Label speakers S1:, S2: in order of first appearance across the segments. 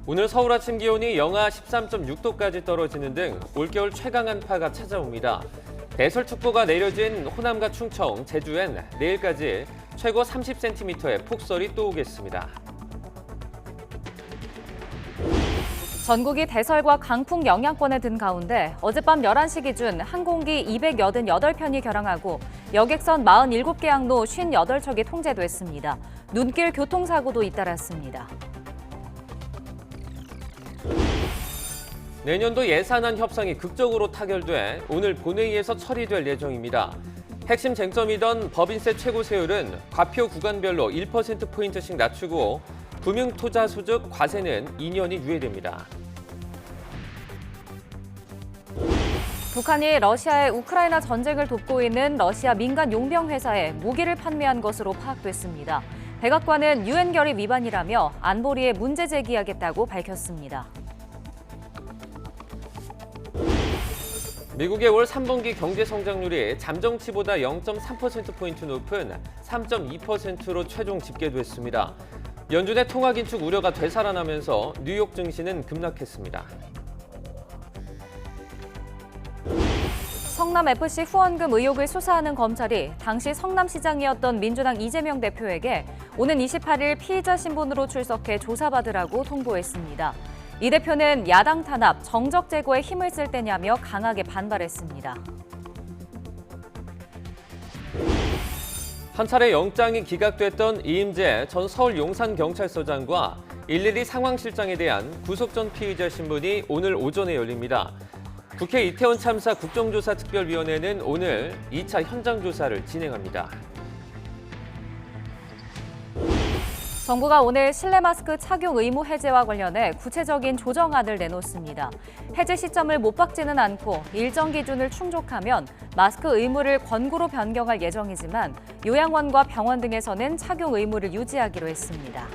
S1: 오늘 서울 아침 기온이 영하 13.6도까지 떨어지는 등 올겨울 최강 한파가 찾아옵니다. 대설특보가 내려진 호남과 충청, 제주엔 내일까지 최고 30cm의 폭설이 또 오겠습니다.
S2: 전국이 대설과 강풍 영향권에 든 가운데 어젯밤 11시 기준 항공기 288편이 결항하고 여객선 47개 항로 58척이 통제됐습니다. 눈길 교통사고도 잇따랐습니다.
S1: 내년도 예산안 협상이 극적으로 타결돼 오늘 본회의에서 처리될 예정입니다. 핵심 쟁점이던 법인세 최고세율은 과표 구간별로 1%포인트씩 낮추고 금융투자소득 과세는 2년이 유예됩니다.
S2: 북한이 러시아의 우크라이나 전쟁을 돕고 있는 러시아 민간 용병 회사에 무기를 판매한 것으로 파악됐습니다. 백악관은 유엔 결의 위반이라며 안보리에 문제 제기하겠다고 밝혔습니다.
S1: 미국의 올 3분기 경제 성장률이 잠정치보다 0.3%포인트 높은 3.2%로 최종 집계됐습니다. 연준의 통화 긴축 우려가 되살아나면서 뉴욕 증시는 급락했습니다.
S2: 성남FC 후원금 의혹을 수사하는 검찰이 당시 성남시장이었던 민주당 이재명 대표에게 오는 28일 피의자 신분으로 출석해 조사받으라고 통보했습니다. 이 대표는 야당 탄압, 정적 제거에 힘을 쓸 때냐며 강하게 반발했습니다.
S1: 한 차례 영장이 기각됐던 이임재 전 서울 용산경찰서장과 112 상황실장에 대한 구속 전 피의자 신문이 오늘 오전에 열립니다. 국회 이태원 참사 국정조사특별위원회는 오늘 2차 현장 조사를 진행합니다.
S2: 정부가 오늘 실내 마스크 착용 의무 해제와 관련해 구체적인 조정안을 내놓습니다. 해제 시점을 못 박지는 않고 일정 기준을 충족하면 마스크 의무를 권고로 변경할 예정이지만 요양원과 병원 등에서는 착용 의무를 유지하기로 했습니다.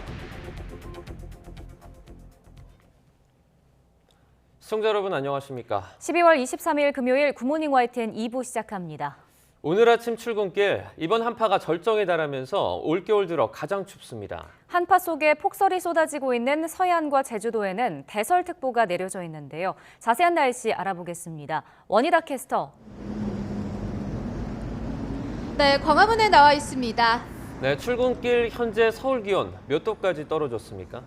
S1: 시청자 여러분 안녕하십니까?
S2: 12월 23일 금요일 굿모닝 YTN 2부 시작합니다.
S1: 오늘 아침 출근길 이번 한파가 절정에 달하면서 올겨울 들어 가장 춥습니다.
S2: 한파 속에 폭설이 쏟아지고 있는 서해안과 제주도에는 대설특보가 내려져 있는데요. 자세한 날씨 알아보겠습니다. 원희다 캐스터.
S3: 네, 광화문에 나와 있습니다.
S1: 네, 출근길 현재 서울 기온 몇 도까지 떨어졌습니까?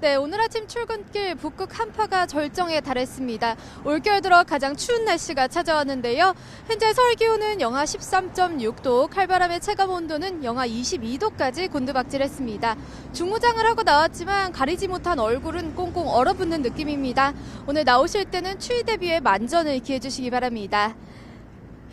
S3: 네, 오늘 아침 출근길 북극 한파가 절정에 달했습니다. 올겨울 들어 가장 추운 날씨가 찾아왔는데요. 현재 서울 기온은 영하 13.6도, 칼바람의 체감 온도는 영하 22도까지 곤두박질했습니다. 중무장을 하고 나왔지만 가리지 못한 얼굴은 꽁꽁 얼어붙는 느낌입니다. 오늘 나오실 때는 추위 대비에 만전을 기해 주시기 바랍니다.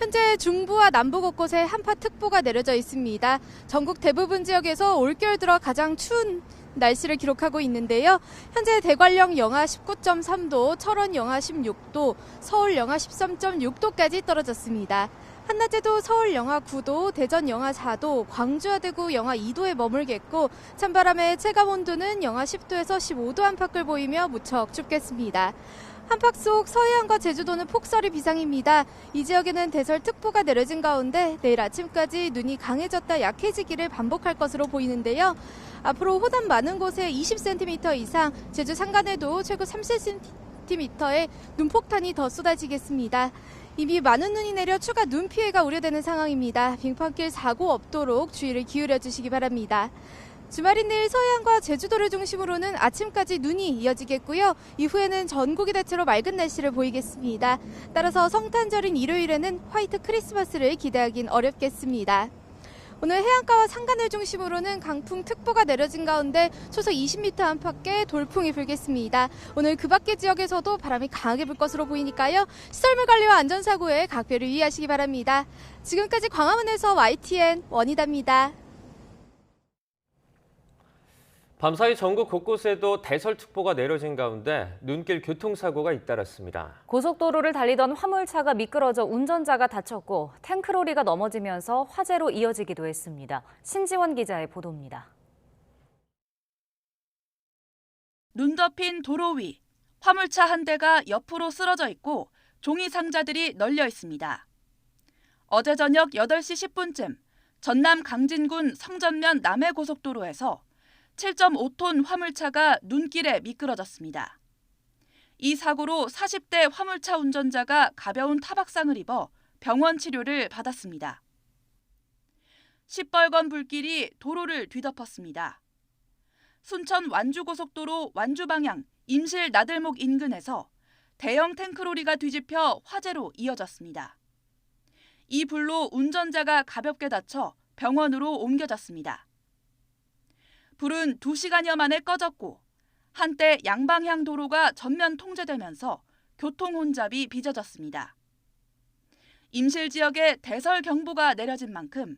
S3: 현재 중부와 남부 곳곳에 한파특보가 내려져 있습니다. 전국 대부분 지역에서 올겨울 들어 가장 추운 날씨를 기록하고 있는데요. 현재 대관령 영하 19.3도, 철원 영하 16도, 서울 영하 13.6도까지 떨어졌습니다. 한낮에도 서울 영하 9도, 대전 영하 4도, 광주와 대구 영하 2도에 머물겠고 찬바람의 체감 온도는 영하 10도에서 15도 안팎을 보이며 무척 춥겠습니다. 한파 속 서해안과 제주도는 폭설이 비상입니다. 이 지역에는 대설특보가 내려진 가운데 내일 아침까지 눈이 강해졌다 약해지기를 반복할 것으로 보이는데요. 앞으로 호남 많은 곳에 20cm 이상, 제주 산간에도 최고 30cm의 눈폭탄이 더 쏟아지겠습니다. 이미 많은 눈이 내려 추가 눈 피해가 우려되는 상황입니다. 빙판길 사고 없도록 주의를 기울여 주시기 바랍니다. 주말인 내일 서해안과 제주도를 중심으로는 아침까지 눈이 이어지겠고요. 이후에는 전국이 대체로 맑은 날씨를 보이겠습니다. 따라서 성탄절인 일요일에는 화이트 크리스마스를 기대하긴 어렵겠습니다. 오늘 해안가와 산간을 중심으로는 강풍특보가 내려진 가운데 초속 20m 안팎의 돌풍이 불겠습니다. 오늘 그 밖의 지역에서도 바람이 강하게 불 것으로 보이니까요. 시설물 관리와 안전사고에 각별히 유의하시기 바랍니다. 지금까지 광화문에서 YTN 원희다입니다.
S1: 밤사이 전국 곳곳에도 대설특보가 내려진 가운데 눈길 교통사고가 잇따랐습니다.
S2: 고속도로를 달리던 화물차가 미끄러져 운전자가 다쳤고 탱크로리가 넘어지면서 화재로 이어지기도 했습니다. 신지원 기자의 보도입니다.
S4: 눈 덮인 도로 위, 화물차 한 대가 옆으로 쓰러져 있고 종이 상자들이 널려 있습니다. 어제 저녁 8시 10분쯤 전남 강진군 성전면 남해고속도로에서 7.5톤 화물차가 눈길에 미끄러졌습니다. 이 사고로 40대 화물차 운전자가 가벼운 타박상을 입어 병원 치료를 받았습니다. 시뻘건 불길이 도로를 뒤덮었습니다. 순천 완주고속도로 완주 방향 임실 나들목 인근에서 대형 탱크로리가 뒤집혀 화재로 이어졌습니다. 이 불로 운전자가 가볍게 다쳐 병원으로 옮겨졌습니다. 불은 2시간여 만에 꺼졌고 한때 양방향 도로가 전면 통제되면서 교통 혼잡이 빚어졌습니다. 임실 지역에 대설 경보가 내려진 만큼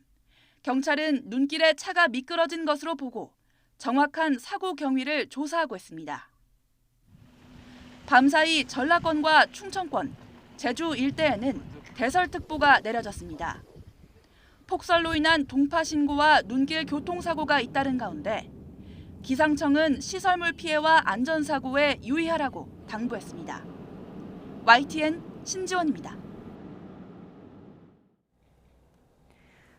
S4: 경찰은 눈길에 차가 미끄러진 것으로 보고 정확한 사고 경위를 조사하고 있습니다. 밤사이 전라권과 충청권, 제주 일대에는 대설특보가 내려졌습니다. 폭설로 인한 동파 신고와 눈길 교통사고가 잇따른 가운데 기상청은 시설물 피해와 안전사고에 유의하라고 당부했습니다. YTN 신지원입니다.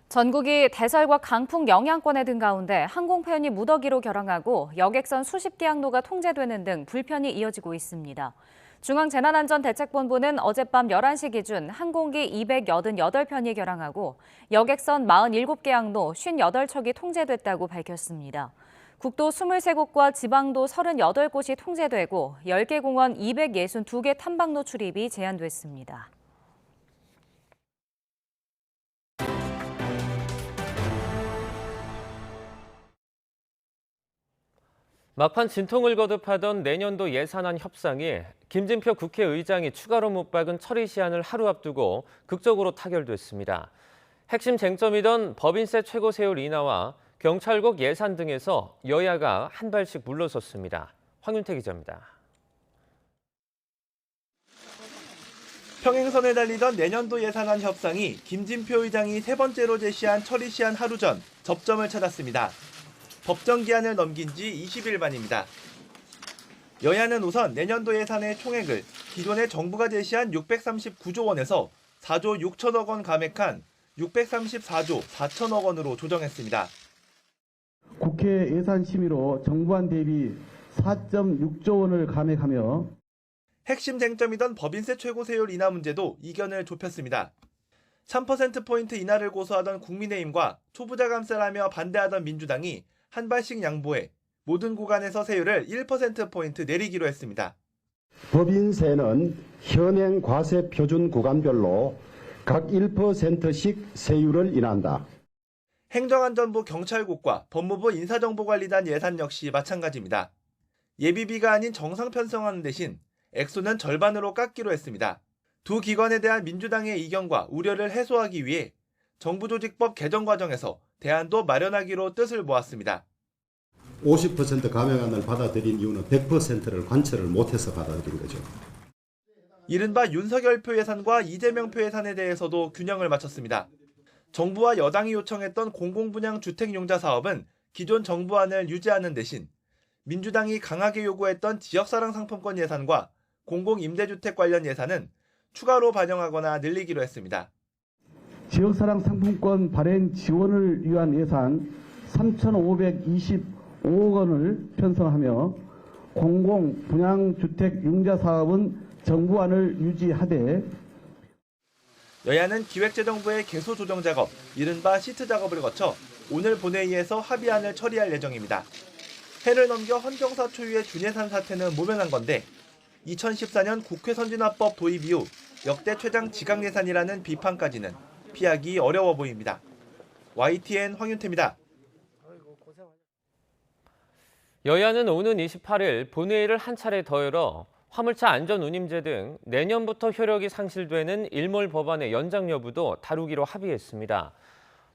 S2: 전국이 대설과 강풍 영향권에 든 가운데 항공편이 무더기로 결항하고 여객선 수십 개 항로가 통제되는 등 불편이 이어지고 있습니다. 중앙재난안전대책본부는 어젯밤 11시 기준 항공기 288편이 결항하고 여객선 47개 항로 58척이 통제됐다고 밝혔습니다. 국도 23곳과 지방도 38곳이 통제되고 10개 공원 262개 탐방로 출입이 제한됐습니다.
S1: 막판 진통을 거듭하던 내년도 예산안 협상이 김진표 국회의장이 추가로 못 박은 처리 시한을 하루 앞두고 극적으로 타결됐습니다. 핵심 쟁점이던 법인세 최고 세율 인하와 경찰국 예산 등에서 여야가 한 발씩 물러섰습니다. 황윤태 기자입니다.
S5: 평행선에 달리던 내년도 예산안 협상이 김진표 의장이 세 번째로 제시한 처리 시한 하루 전 접점을 찾았습니다. 법정 기한을 넘긴 지 20일 만입니다. 여야는 우선 내년도 예산의 총액을 기존의 정부가 제시한 639조 원에서 4조 6천억 원 감액한 634조 4천억 원으로 조정했습니다.
S6: 국회 예산심의로 정부안 대비 4.6조 원을 감액하며
S5: 핵심 쟁점이던 법인세 최고세율 인하 문제도 이견을 좁혔습니다. 3%포인트 인하를 고수하던 국민의힘과 초부자 감세라며 반대하던 민주당이 한 발씩 양보해 모든 구간에서 세율을 1%포인트 내리기로 했습니다.
S7: 법인세는 현행 과세 표준 구간별로 각 1%씩 세율을 인한다.
S5: 행정안전부 경찰국과 법무부 인사정보관리단 예산 역시 마찬가지입니다. 예비비가 아닌 정상 편성하는 대신 액수는 절반으로 깎기로 했습니다. 두 기관에 대한 민주당의 이견과 우려를 해소하기 위해 정부조직법 개정 과정에서 대안도 마련하기로 뜻을 모았습니다.
S7: 50% 감액안을 받아들인 이유는 100%를 관철을 못해서 받아들인 거죠.
S5: 이른바 윤석열표 예산과 이재명표 예산에 대해서도 균형을 맞췄습니다. 정부와 여당이 요청했던 공공분양 주택용자 사업은 기존 정부안을 유지하는 대신 민주당이 강하게 요구했던 지역사랑 상품권 예산과 공공임대주택 관련 예산은 추가로 반영하거나 늘리기로 했습니다.
S6: 지역사랑 상품권 발행 지원을 위한 예산 3,525억 원을 편성하며 공공분양주택 융자 사업은 정부안을 유지하되
S5: 여야는 기획재정부의 개소 조정 작업, 이른바 시트 작업을 거쳐 오늘 본회의에서 합의안을 처리할 예정입니다. 해를 넘겨 헌정사 초유의 준예산 사태는 모면한 건데 2014년 국회 선진화법 도입 이후 역대 최장 지각 예산이라는 비판까지는 피하기 어려워 보입니다. YTN 황윤태입니다.
S1: 여야는 오는 28일 본회의를 한 차례 더 열어 화물차 안전운임제 등 내년부터 효력이 상실되는 일몰 법안의 연장 여부도 다루기로 합의했습니다.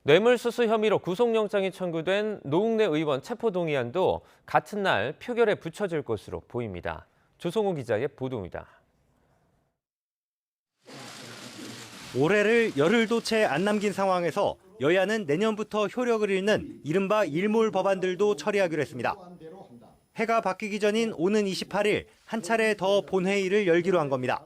S1: 뇌물수수 혐의로 구속영장이 청구된 노웅래 의원 체포동의안도 같은 날 표결에 붙여질 것으로 보입니다. 조성호 기자의 보도입니다.
S8: 올해를 열흘도 채 안 남긴 상황에서 여야는 내년부터 효력을 잃는 이른바 일몰 법안들도 처리하기로 했습니다. 해가 바뀌기 전인 오는 28일 한 차례 더 본회의를 열기로 한 겁니다.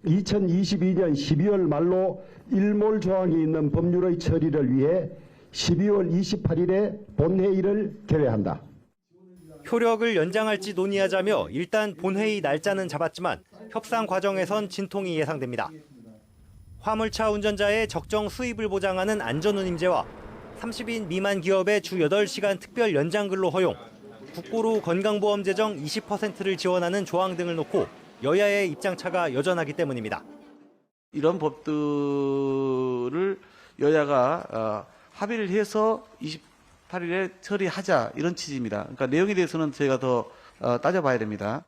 S7: 2022년 12월 말로 일몰 조항이 있는 법률의 처리를 위해 12월 28일에 본회의를 개회한다.
S8: 효력을 연장할지 논의하자며 일단 본회의 날짜는 잡았지만 협상 과정에선 진통이 예상됩니다. 화물차 운전자의 적정 수입을 보장하는 안전운임제와 30인 미만 기업의 주 8시간 특별 연장근로 허용, 국고로 건강보험 재정 20%를 지원하는 조항 등을 놓고 여야의 입장차가 여전하기 때문입니다.
S9: 이런 법들을 여야가 합의를 해서 28일에 처리하자 이런 취지입니다. 그러니까 내용에 대해서는 저희가 더 따져봐야 됩니다.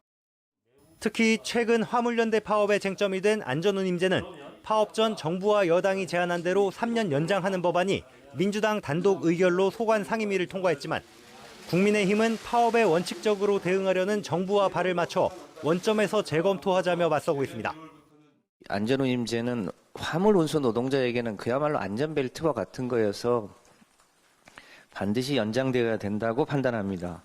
S8: 특히 최근 화물연대 파업의 쟁점이 된 안전운임제는 파업 전 정부와 여당이 제안한 대로 3년 연장하는 법안이 민주당 단독 의결로 소관 상임위를 통과했지만 국민의힘은 파업에 원칙적으로 대응하려는 정부와 발을 맞춰 원점에서 재검토하자며 맞서고 있습니다.
S10: 안전운임제는 화물 운수 노동자에게는 그야말로 안전벨트와 같은 거여서 반드시 연장되어야 된다고 판단합니다.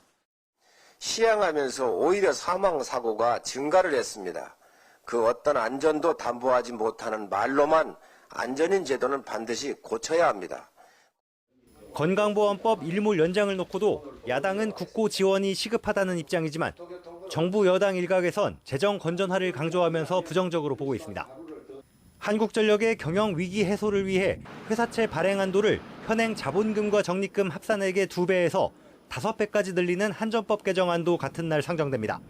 S11: 시행하면서 오히려 사망사고가 증가를 했습니다. 그 어떤 안전도 담보하지 못하는 말로만 안전인 제도는 반드시 고쳐야 합니다.
S8: 건강보험법 일몰 연장을 놓고도 야당은 국고 지원이 시급하다는 입장이지만 정부 여당 일각에선 재정 건전화를 강조하면서 부정적으로 보고 있습니다. 한국전력의 경영 위기 해소를 위해 회사채 발행 한도를 현행 자본금과 적립금 합산액의 2배에서 5배까지 늘리는 한전법 개정안도 같은 날 상정됩니다.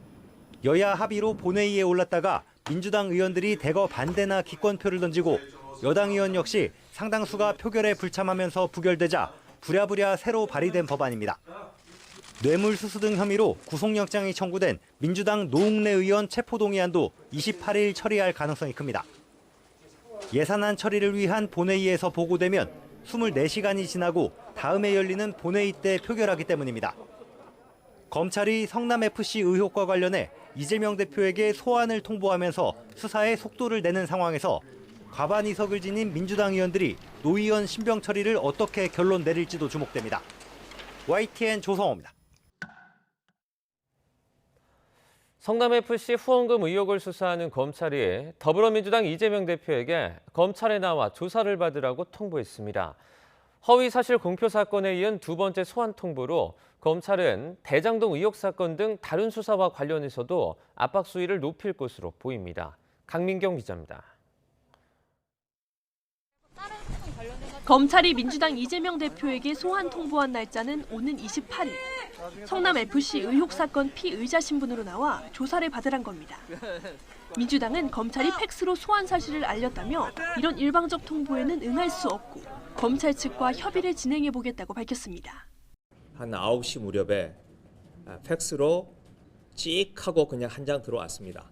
S8: 여야 합의로 본회의에 올랐다가 민주당 의원들이 대거 반대나 기권표를 던지고 여당 의원 역시 상당수가 표결에 불참하면서 부결되자 부랴부랴 새로 발의된 법안입니다. 뇌물수수 등 혐의로 구속영장이 청구된 민주당 노웅래 의원 체포동의안도 28일 처리할 가능성이 큽니다. 예산안 처리를 위한 본회의에서 보고되면 24시간이 지나고 다음에 열리는 본회의 때 표결하기 때문입니다. 검찰이 성남FC 의혹과 관련해 이재명 대표에게 소환을 통보하면서 수사에 속도를 내는 상황에서 과반 의석을 지닌 민주당 의원들이 노 의원 신병 처리를 어떻게 결론 내릴지도 주목됩니다. YTN 조성호입니다.
S1: 성남FC 후원금 의혹을 수사하는 검찰이 더불어민주당 이재명 대표에게 검찰에 나와 조사를 받으라고 통보했습니다. 허위사실 공표 사건에 이은 두 번째 소환 통보로 검찰은 대장동 의혹 사건 등 다른 수사와 관련해서도 압박 수위를 높일 것으로 보입니다. 강민경 기자입니다.
S12: 검찰이 민주당 이재명 대표에게 소환 통보한 날짜는 오는 28일. 성남FC 의혹 사건 피의자 신분으로 나와 조사를 받으란 겁니다. 민주당은 검찰이 팩스로 소환 사실을 알렸다며 이런 일방적 통보에는 응할 수 없고 검찰 측과 협의를 진행해보겠다고 밝혔습니다.
S13: 한 9시 무렵에 팩스로 찍 하고 그냥 한 장 들어왔습니다.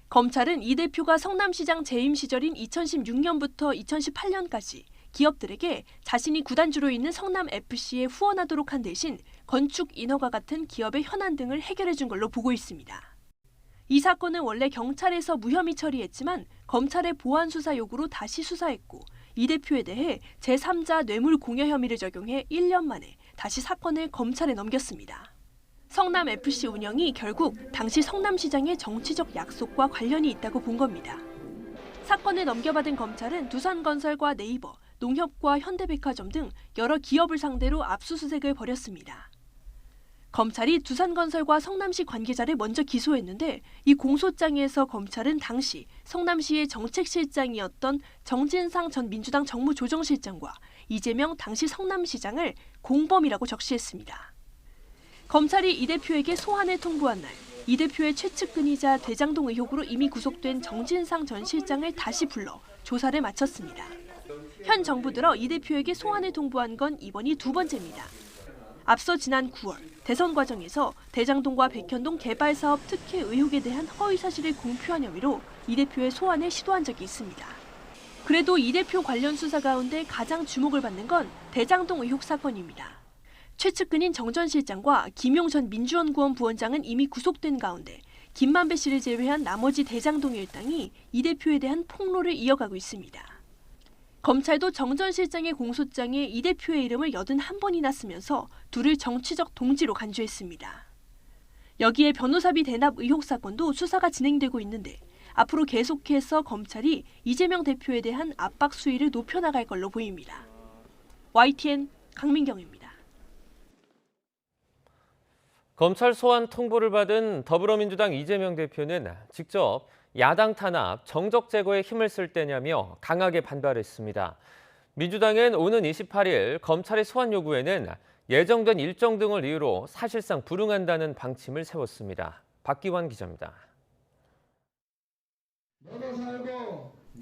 S12: 검찰은 이 대표가 성남시장 재임 시절인 2016년부터 2018년까지 기업들에게 자신이 구단주로 있는 성남FC에 후원하도록 한 대신 건축 인허가 같은 기업의 현안 등을 해결해 준 걸로 보고 있습니다. 이 사건은 원래 경찰에서 무혐의 처리했지만 검찰의 보완 수사 요구로 다시 수사했고 이 대표에 대해 제3자 뇌물 공여 혐의를 적용해 1년 만에 다시 사건을 검찰에 넘겼습니다. 성남FC 운영이 결국 당시 성남시장의 정치적 약속과 관련이 있다고 본 겁니다. 사건을 넘겨받은 검찰은 두산건설과 네이버, 농협과 현대백화점 등 여러 기업을 상대로 압수수색을 벌였습니다. 검찰이 두산건설과 성남시 관계자를 먼저 기소했는데 이 공소장에서 검찰은 당시 성남시의 정책실장이었던 정진상 전 민주당 정무조정실장과 이재명 당시 성남시장을 공범이라고 적시했습니다. 검찰이 이 대표에게 소환을 통보한 날, 이 대표의 최측근이자 대장동 의혹으로 이미 구속된 정진상 전 실장을 다시 불러 조사를 마쳤습니다. 현 정부 들어 이 대표에게 소환을 통보한 건 이번이 두 번째입니다. 앞서 지난 9월 대선 과정에서 대장동과 백현동 개발 사업 특혜 의혹에 대한 허위 사실을 공표한 혐의로 이 대표의 소환을 시도한 적이 있습니다. 그래도 이 대표 관련 수사 가운데 가장 주목을 받는 건 대장동 의혹 사건입니다. 최측근인 정 전 실장과 김용 전 민주연구원 부원장은 이미 구속된 가운데 김만배 씨를 제외한 나머지 대장동 일당이 이 대표에 대한 폭로를 이어가고 있습니다. 검찰도 정 전 실장의 공소장에 이 대표의 이름을 81번이나 쓰면서 둘을 정치적 동지로 간주했습니다. 여기에 변호사비 대납 의혹 사건도 수사가 진행되고 있는데 앞으로 계속해서 검찰이 이재명 대표에 대한 압박 수위를 높여나갈 걸로 보입니다. YTN 강민경입니다.
S1: 검찰 소환 통보를 받은 더불어민주당 이재명 대표는 직접 야당 탄압, 정적 제거에 힘을 쓸 때냐며 강하게 반발했습니다. 민주당은 오는 28일 검찰의 소환 요구에는 예정된 일정 등을 이유로 사실상 불응한다는 방침을 세웠습니다. 박기환 기자입니다.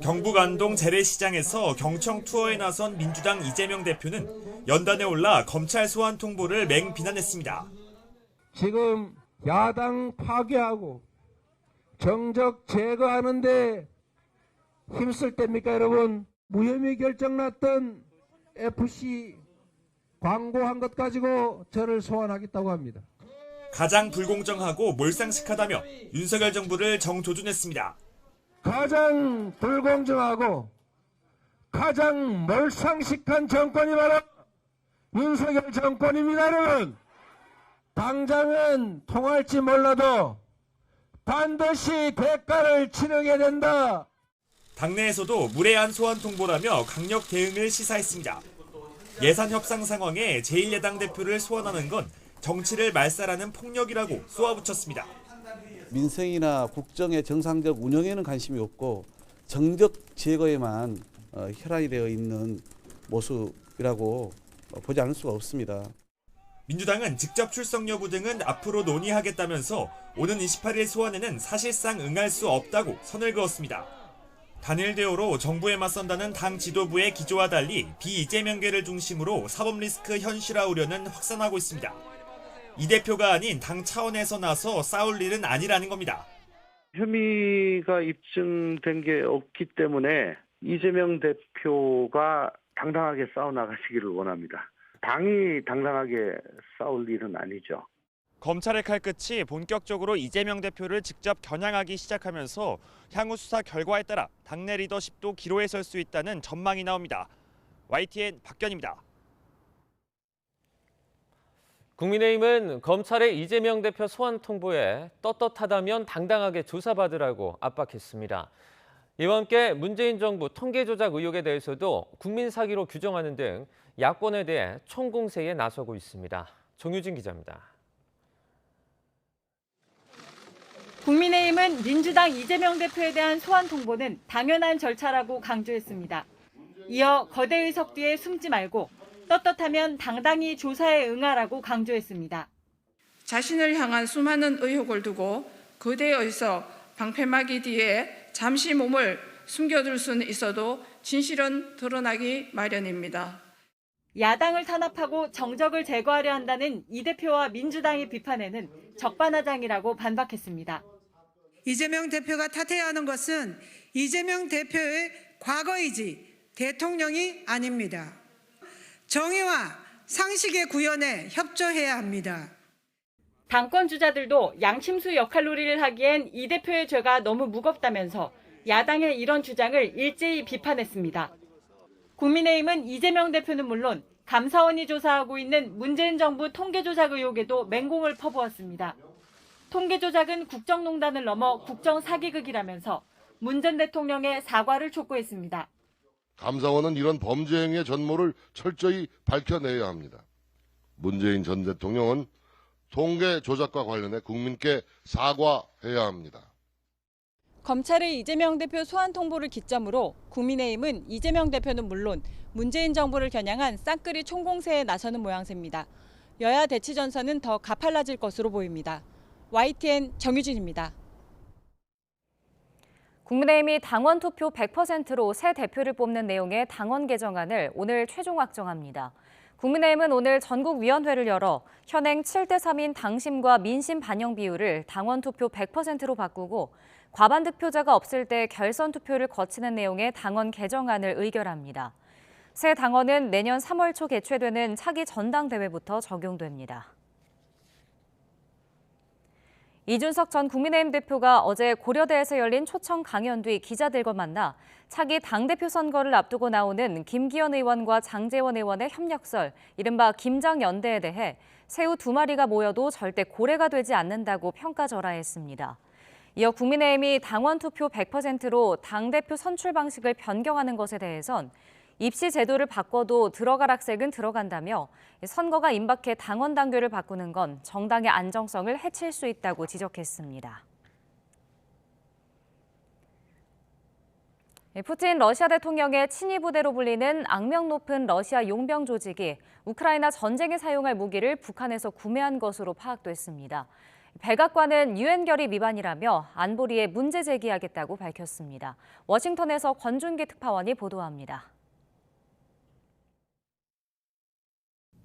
S14: 경북 안동 재래시장에서 경청 투어에 나선 민주당 이재명 대표는 연단에 올라 검찰 소환 통보를 맹비난했습니다.
S15: 지금 야당 파괴하고 정적 제거하는데 힘쓸 때입니까, 여러분? 무혐의 결정 났던 FC 광고한 것 가지고 저를 소환하겠다고 합니다.
S14: 가장 불공정하고 몰상식하다며 윤석열 정부를 정조준했습니다.
S15: 가장 불공정하고 가장 몰상식한 정권이 바로 윤석열 정권입니다, 여러분. 당장은 통할지 몰라도 반드시 대가를 치르게 된다.
S14: 당내에서도 무례한 소환 통보라며 강력 대응을 시사했습니다. 예산 협상 상황에 제1야당 대표를 소환하는 건 정치를 말살하는 폭력이라고 쏘아붙였습니다.
S16: 민생이나 국정의 정상적 운영에는 관심이 없고 정적 제거에만 혈안이 되어 있는 모습이라고 보지 않을 수가 없습니다.
S14: 민주당은 직접 출석 여부 등은 앞으로 논의하겠다면서 오는 28일 소환에는 사실상 응할 수 없다고 선을 그었습니다. 단일 대오로 정부에 맞선다는 당 지도부의 기조와 달리 비이재명계를 중심으로 사법 리스크 현실화 우려는 확산하고 있습니다. 이 대표가 아닌 당 차원에서 나서 싸울 일은 아니라는 겁니다.
S17: 혐의가 입증된 게 없기 때문에 이재명 대표가 당당하게 싸워나가시기를 원합니다. 당이 당당하게 싸울 일은 아니죠.
S14: 검찰의 칼끝이 본격적으로 이재명 대표를 직접 겨냥하기 시작하면서 향후 수사 결과에 따라 당내 리더십도 기로에 설 수 있다는 전망이 나옵니다. YTN 박견입니다.
S1: 국민의힘은 검찰의 이재명 대표 소환 통보에 떳떳하다면 당당하게 조사받으라고 압박했습니다. 이와 함께 문재인 정부 통계 조작 의혹에 대해서도 국민 사기로 규정하는 등 야권에 대해 총공세에 나서고 있습니다. 정유진 기자입니다.
S18: 국민의힘은 민주당 이재명 대표에 대한 소환 통보는 당연한 절차라고 강조했습니다. 이어 거대 의석 뒤에 숨지 말고 떳떳하면 당당히 조사에 응하라고 강조했습니다.
S19: 자신을 향한 수많은 의혹을 두고 거대 의석 방패막이 뒤에 잠시 몸을 숨겨둘 수는 있어도 진실은 드러나기 마련입니다.
S18: 야당을 탄압하고 정적을 제거하려 한다는 이 대표와 민주당의 비판에는 적반하장이라고 반박했습니다.
S20: 이재명 대표가 탓해야 하는 것은 이재명 대표의 과거이지 대통령이 아닙니다. 정의와 상식의 구현에 협조해야 합니다.
S18: 당권 주자들도 양심수 역할놀이를 하기엔 이 대표의 죄가 너무 무겁다면서 야당의 이런 주장을 일제히 비판했습니다. 국민의힘은 이재명 대표는 물론 감사원이 조사하고 있는 문재인 정부 통계조작 의혹에도 맹공을 퍼부었습니다. 통계조작은 국정농단을 넘어 국정사기극이라면서 문 전 대통령의 사과를 촉구했습니다.
S21: 감사원은 이런 범죄 행위의 전모를 철저히 밝혀내야 합니다. 문재인 전 대통령은 통계 조작과 관련해 국민께 사과해야 합니다.
S18: 검찰의 이재명 대표 소환 통보를 기점으로 국민의힘은 이재명 대표는 물론 문재인 정부를 겨냥한 쌍끌이 총공세에 나서는 모양새입니다. 여야 대치 전선은 더 가팔라질 것으로 보입니다. YTN 정유진입니다.
S2: 국민의힘이 당원 투표 100%로 새 대표를 뽑는 내용의 당원 개정안을 오늘 최종 확정합니다. 국민의힘은 오늘 전국위원회를 열어 현행 7대3인 당심과 민심 반영 비율을 당원 투표 100%로 바꾸고 과반 득표자가 없을 때 결선 투표를 거치는 내용의 당원 개정안을 의결합니다. 새 당원은 내년 3월 초 개최되는 차기 전당대회부터 적용됩니다. 이준석 전 국민의힘 대표가 어제 고려대에서 열린 초청 강연 뒤 기자들과 만나 차기 당대표 선거를 앞두고 나오는 김기현 의원과 장제원 의원의 협력설, 이른바 김장연대에 대해 새우 2마리가 모여도 절대 고래가 되지 않는다고 평가절하했습니다. 이어 국민의힘이 당원 투표 100%로 당대표 선출 방식을 변경하는 것에 대해선 입시 제도를 바꿔도 들어갈 학생은 들어간다며 선거가 임박해 당원 당규를 바꾸는 건 정당의 안정성을 해칠 수 있다고 지적했습니다. 푸틴 러시아 대통령의 친위 부대로 불리는 악명 높은 러시아 용병 조직이 우크라이나 전쟁에 사용할 무기를 북한에서 구매한 것으로 파악됐습니다. 백악관은 유엔 결의 위반이라며 안보리에 문제 제기하겠다고 밝혔습니다. 워싱턴에서 권준기 특파원이 보도합니다.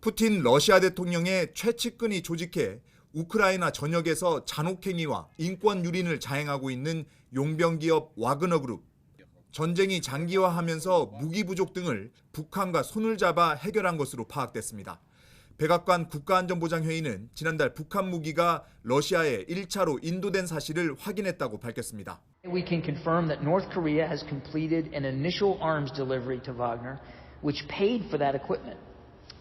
S3: 푸틴 러시아 대통령의 최측근이 조직해 우크라이나 전역에서 잔혹행위와 인권 유린을 자행하고 있는 용병 기업 와그너 그룹. 전쟁이 장기화하면서 무기 부족 등을 북한과 손을 잡아 해결한 것으로 파악됐습니다. 백악관 국가안전보장회의는 지난달 북한 무기가 러시아에 1차로 인도된 사실을 확인했다고 밝혔습니다.
S22: We can confirm that North Korea has completed an initial arms delivery to Wagner, which paid for that equipment.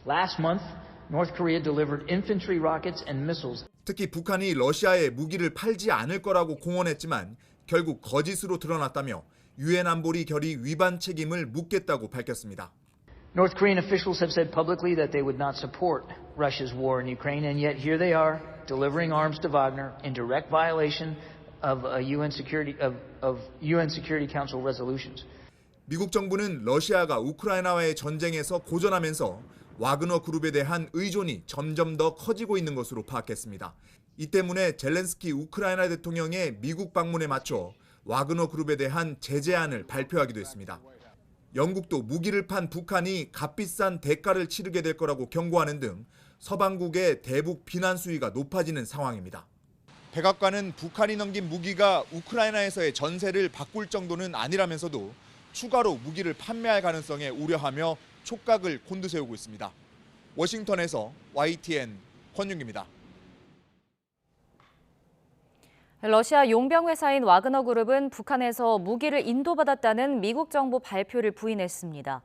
S22: Last month, North Korea delivered infantry rockets and missiles.
S3: 특히 북한이 러시아에 무기를 팔지 않을 거라고 공언했지만 결국 거짓으로 드러났다며 유엔 안보리 결의 위반 책임을 묻겠다고 밝혔습니다.
S22: North Korean officials have said publicly that they would not support Russia's war in Ukraine, and yet here they are delivering arms to Wagner in direct violation of UN Security Council resolutions.
S3: 미국 정부는 러시아가 우크라이나와의 전쟁에서 고전하면서 와그너 그룹에 대한 의존이 점점 더 커지고 있는 것으로 파악했습니다. 이 때문에 젤렌스키 우크라이나 대통령의 미국 방문에 맞춰 와그너 그룹에 대한 제재안을 발표하기도 했습니다. 영국도 무기를 판 북한이 값비싼 대가를 치르게 될 거라고 경고하는 등 서방국의 대북 비난 수위가 높아지는 상황입니다. 백악관은 북한이 넘긴 무기가 우크라이나에서의 전세를 바꿀 정도는 아니라면서도 추가로 무기를 판매할 가능성에 우려하며 촉각을 곤두세우고 있습니다. 워싱턴에서 YTN 권윤기입니다.
S2: 러시아 용병 회사인 와그너 그룹은 북한에서 무기를 인도받았다는 미국 정부 발표를 부인했습니다.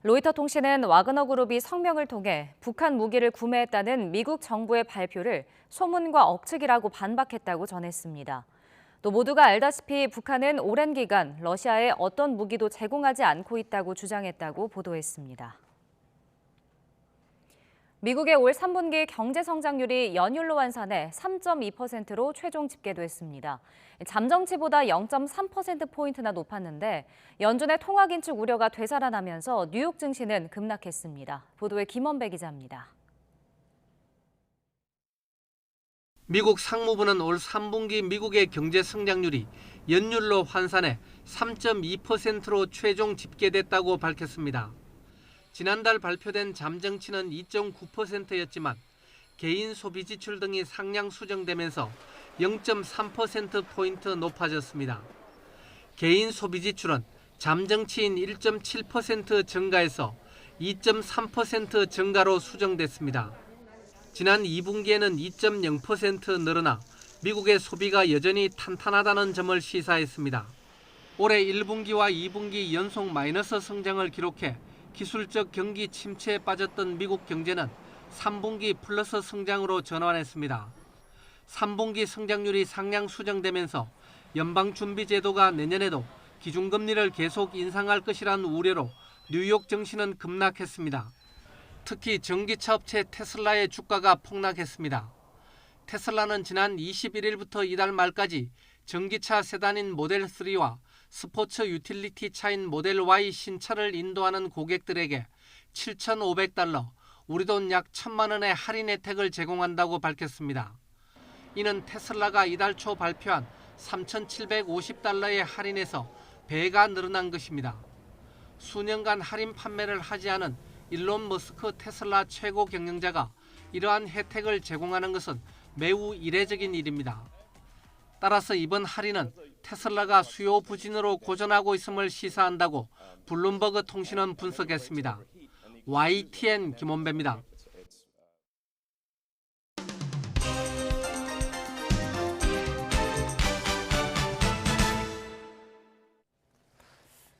S2: 로이터 통신은 와그너 그룹이 성명을 통해 북한 무기를 구매했다는 미국 정부의 발표를 소문과 억측이라고 반박했다고 전했습니다. 또 모두가 알다시피 북한은 오랜 기간 러시아에 어떤 무기도 제공하지 않고 있다고 주장했다고 보도했습니다. 미국의 올 3분기 경제 성장률이 연율로 환산해 3.2%로 최종 집계됐습니다. 잠정치보다 0.3%포인트나 높았는데 연준의 통화 긴축 우려가 되살아나면서 뉴욕 증시는 급락했습니다. 보도에 김원배 기자입니다.
S23: 미국 상무부는 올 3분기 미국의 경제 성장률이 연율로 환산해 3.2%로 최종 집계됐다고 밝혔습니다. 지난달 발표된 잠정치는 2.9%였지만 개인 소비 지출 등이 상향 수정되면서 0.3%포인트 높아졌습니다. 개인 소비 지출은 잠정치인 1.7% 증가해서 2.3% 증가로 수정됐습니다. 지난 2분기에는 2.0% 늘어나 미국의 소비가 여전히 탄탄하다는 점을 시사했습니다. 올해 1분기와 2분기 연속 마이너스 성장을 기록해 기술적 경기 침체에 빠졌던 미국 경제는 3분기 플러스 성장으로 전환했습니다. 3분기 성장률이 상향 수정되면서 연방준비제도가 내년에도 기준금리를 계속 인상할 것이란 우려로 뉴욕 증시는 급락했습니다. 특히 전기차 업체 테슬라의 주가가 폭락했습니다. 테슬라는 지난 21일부터 이달 말까지 전기차 세단인 모델 3와 스포츠 유틸리티 차인 모델 Y 신차를 인도하는 고객들에게 $7,500, 우리 돈 약 1,000만 원의 할인 혜택을 제공한다고 밝혔습니다. 이는 테슬라가 이달 초 발표한 $3,750의 할인에서 배가 늘어난 것입니다. 수년간 할인 판매를 하지 않은 일론 머스크 테슬라 최고 경영자가 이러한 혜택을 제공하는 것은 매우 이례적인 일입니다. 따라서 이번 할인은 테슬라가 수요 부진으로 고전하고 있음을 시사한다고 블룸버그 통신은 분석했습니다. YTN 김원배입니다.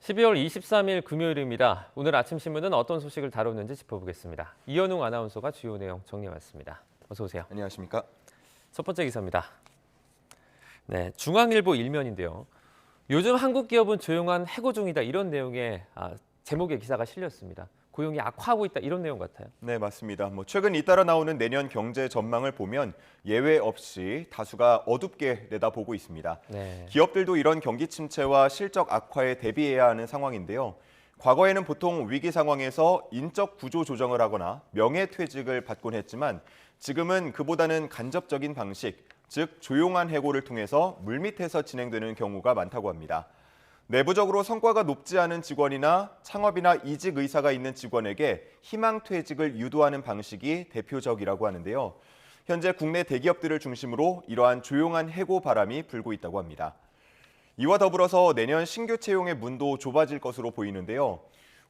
S1: (12월 23일) 금요일입니다. 오늘 아침 신문은 어떤 소식을 다뤘는지 짚어보겠습니다. 이현웅 아나운서가 주요 내용 정리해왔습니다. 어서 오세요.
S24: 안녕하십니까?
S1: 첫 번째 기사입니다. 네, 중앙일보 일면인데요. 요즘 한국 기업은 조용한 해고 중이다, 이런 내용의 제목의 기사가 실렸습니다. 고용이 악화하고 있다 이런 내용 같아요.
S4: 네, 맞습니다. 최근 잇따라 나오는 내년 경제 전망을 보면 예외 없이 다수가 어둡게 내다보고 있습니다.
S1: 네.
S4: 기업들도 이런 경기 침체와 실적 악화에 대비해야 하는 상황인데요. 과거에는 보통 위기 상황에서 인적 구조 조정을 하거나 명예퇴직을 받곤 했지만 지금은 그보다는 간접적인 방식, 즉 조용한 해고를 통해서 물밑에서 진행되는 경우가 많다고 합니다. 내부적으로 성과가 높지 않은 직원이나 창업이나 이직 의사가 있는 직원에게 희망퇴직을 유도하는 방식이 대표적이라고 하는데요. 현재 국내 대기업들을 중심으로 이러한 조용한 해고 바람이 불고 있다고 합니다. 이와 더불어서 내년 신규 채용의 문도 좁아질 것으로 보이는데요.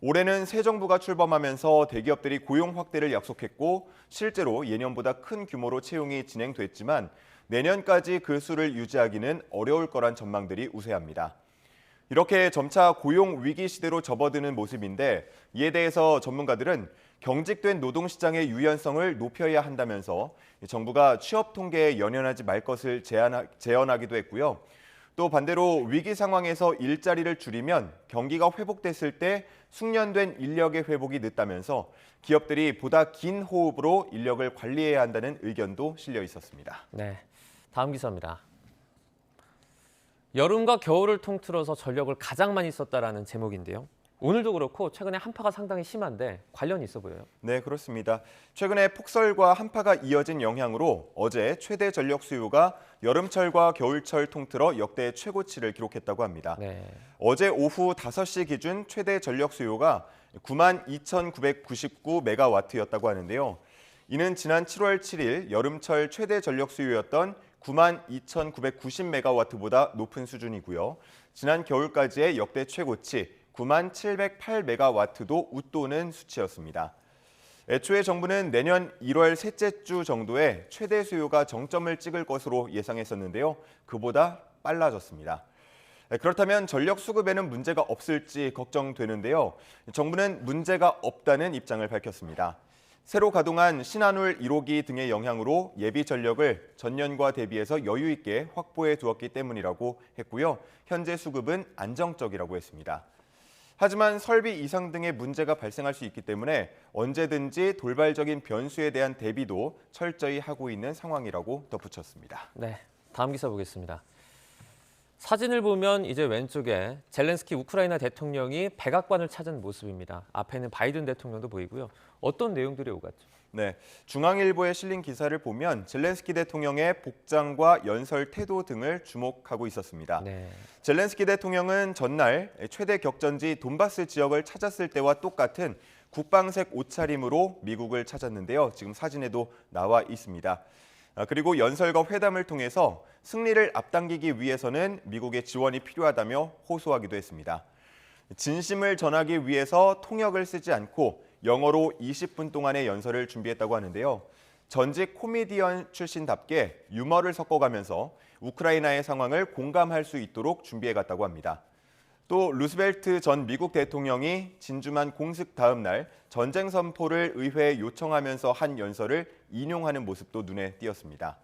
S4: 올해는 새 정부가 출범하면서 대기업들이 고용 확대를 약속했고 실제로 예년보다 큰 규모로 채용이 진행됐지만 내년까지 그 수를 유지하기는 어려울 거란 전망들이 우세합니다. 이렇게 점차 고용 위기 시대로 접어드는 모습인데 이에 대해서 전문가들은 경직된 노동시장의 유연성을 높여야 한다면서 정부가 취업 통계에 연연하지 말 것을 제언하기도 했고요. 또 반대로 위기 상황에서 일자리를 줄이면 경기가 회복됐을 때 숙련된 인력의 회복이 늦다면서 기업들이 보다 긴 호흡으로 인력을 관리해야 한다는 의견도 실려 있었습니다.
S1: 네, 다음 기사입니다. 여름과 겨울을 통틀어서 전력을 가장 많이 썼다라는 제목인데요. 오늘도 그렇고 최근에 한파가 상당히 심한데 관련이 있어 보여요.
S4: 네, 그렇습니다. 최근에 폭설과 한파가 이어진 영향으로 어제 최대 전력 수요가 여름철과 겨울철 통틀어 역대 최고치를 기록했다고 합니다.
S1: 네.
S4: 어제 오후 5시 기준 최대 전력 수요가 92,999메가와트였다고 하는데요. 이는 지난 7월 7일 여름철 최대 전력 수요였던 92,990메가와트보다 높은 수준이고요. 지난 겨울까지의 역대 최고치 9708메가와트도 웃도는 수치였습니다. 애초에 정부는 내년 1월 셋째 주 정도에 최대 수요가 정점을 찍을 것으로 예상했었는데요. 그보다 빨라졌습니다. 그렇다면 전력 수급에는 문제가 없을지 걱정되는데요. 정부는 문제가 없다는 입장을 밝혔습니다. 새로 가동한 신한울 1호기 등의 영향으로 예비 전력을 전년과 대비해서 여유 있게 확보해 두었기 때문이라고 했고요. 현재 수급은 안정적이라고 했습니다. 하지만 설비 이상 등의 문제가 발생할 수 있기 때문에 언제든지 돌발적인 변수에 대한 대비도 철저히 하고 있는 상황이라고 덧붙였습니다.
S1: 네, 다음 기사 보겠습니다. 사진을 보면 이제 왼쪽에 젤렌스키 우크라이나 대통령이 백악관을 찾은 모습입니다. 앞에는 바이든 대통령도 보이고요. 어떤 내용들이 오갔죠?
S4: 네, 중앙일보에 실린 기사를 보면 젤렌스키 대통령의 복장과 연설 태도 등을 주목하고 있었습니다.
S1: 네.
S4: 젤렌스키 대통령은 전날 최대 격전지 돈바스 지역을 찾았을 때와 똑같은 국방색 옷차림으로 미국을 찾았는데요. 지금 사진에도 나와 있습니다. 그리고 연설과 회담을 통해서 승리를 앞당기기 위해서는 미국의 지원이 필요하다며 호소하기도 했습니다. 진심을 전하기 위해서 통역을 쓰지 않고 영어로 20분 동안의 연설을 준비했다고 하는데요. 전직 코미디언 출신답게 유머를 섞어가면서 우크라이나의 상황을 공감할 수 있도록 준비해갔다고 합니다. 또 루스벨트 전 미국 대통령이 진주만 공습 다음 날 전쟁 선포를 의회에 요청하면서 한 연설을 인용하는 모습도 눈에 띄었습니다.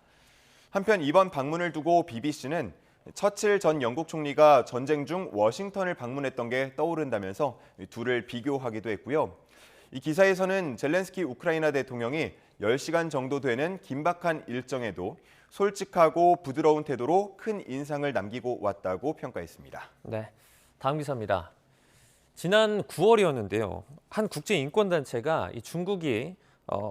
S4: 한편 이번 방문을 두고 BBC는 처칠 전 영국 총리가 전쟁 중 워싱턴을 방문했던 게 떠오른다면서 둘을 비교하기도 했고요. 이 기사에서는 젤렌스키 우크라이나 대통령이 10시간 정도 되는 긴박한 일정에도 솔직하고 부드러운 태도로 큰 인상을 남기고 왔다고 평가했습니다.
S1: 네, 다음 기사입니다. 지난 9월이었는데요. 한 국제인권단체가 이 중국이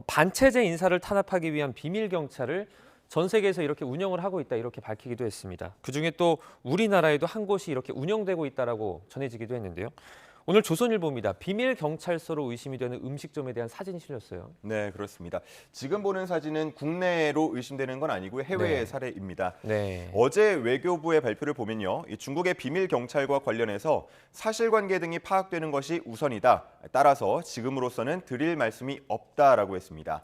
S1: 반체제 인사를 탄압하기 위한 비밀 경찰을 전 세계에서 이렇게 운영을 하고 있다 이렇게 밝히기도 했습니다. 그중에 또 우리나라에도 한 곳이 이렇게 운영되고 있다라고 전해지기도 했는데요. 오늘 조선일보입니다. 비밀 경찰서로 의심이 되는 음식점에 대한 사진이 실렸어요.
S4: 네, 그렇습니다. 지금 보는 사진은 국내로 의심되는 건 아니고요. 해외의
S1: 네.
S4: 사례입니다.
S1: 네.
S4: 어제 외교부의 발표를 보면요. 중국의 비밀 경찰과 관련해서 사실관계 등이 파악되는 것이 우선이다. 따라서 지금으로서는 드릴 말씀이 없다라고 했습니다.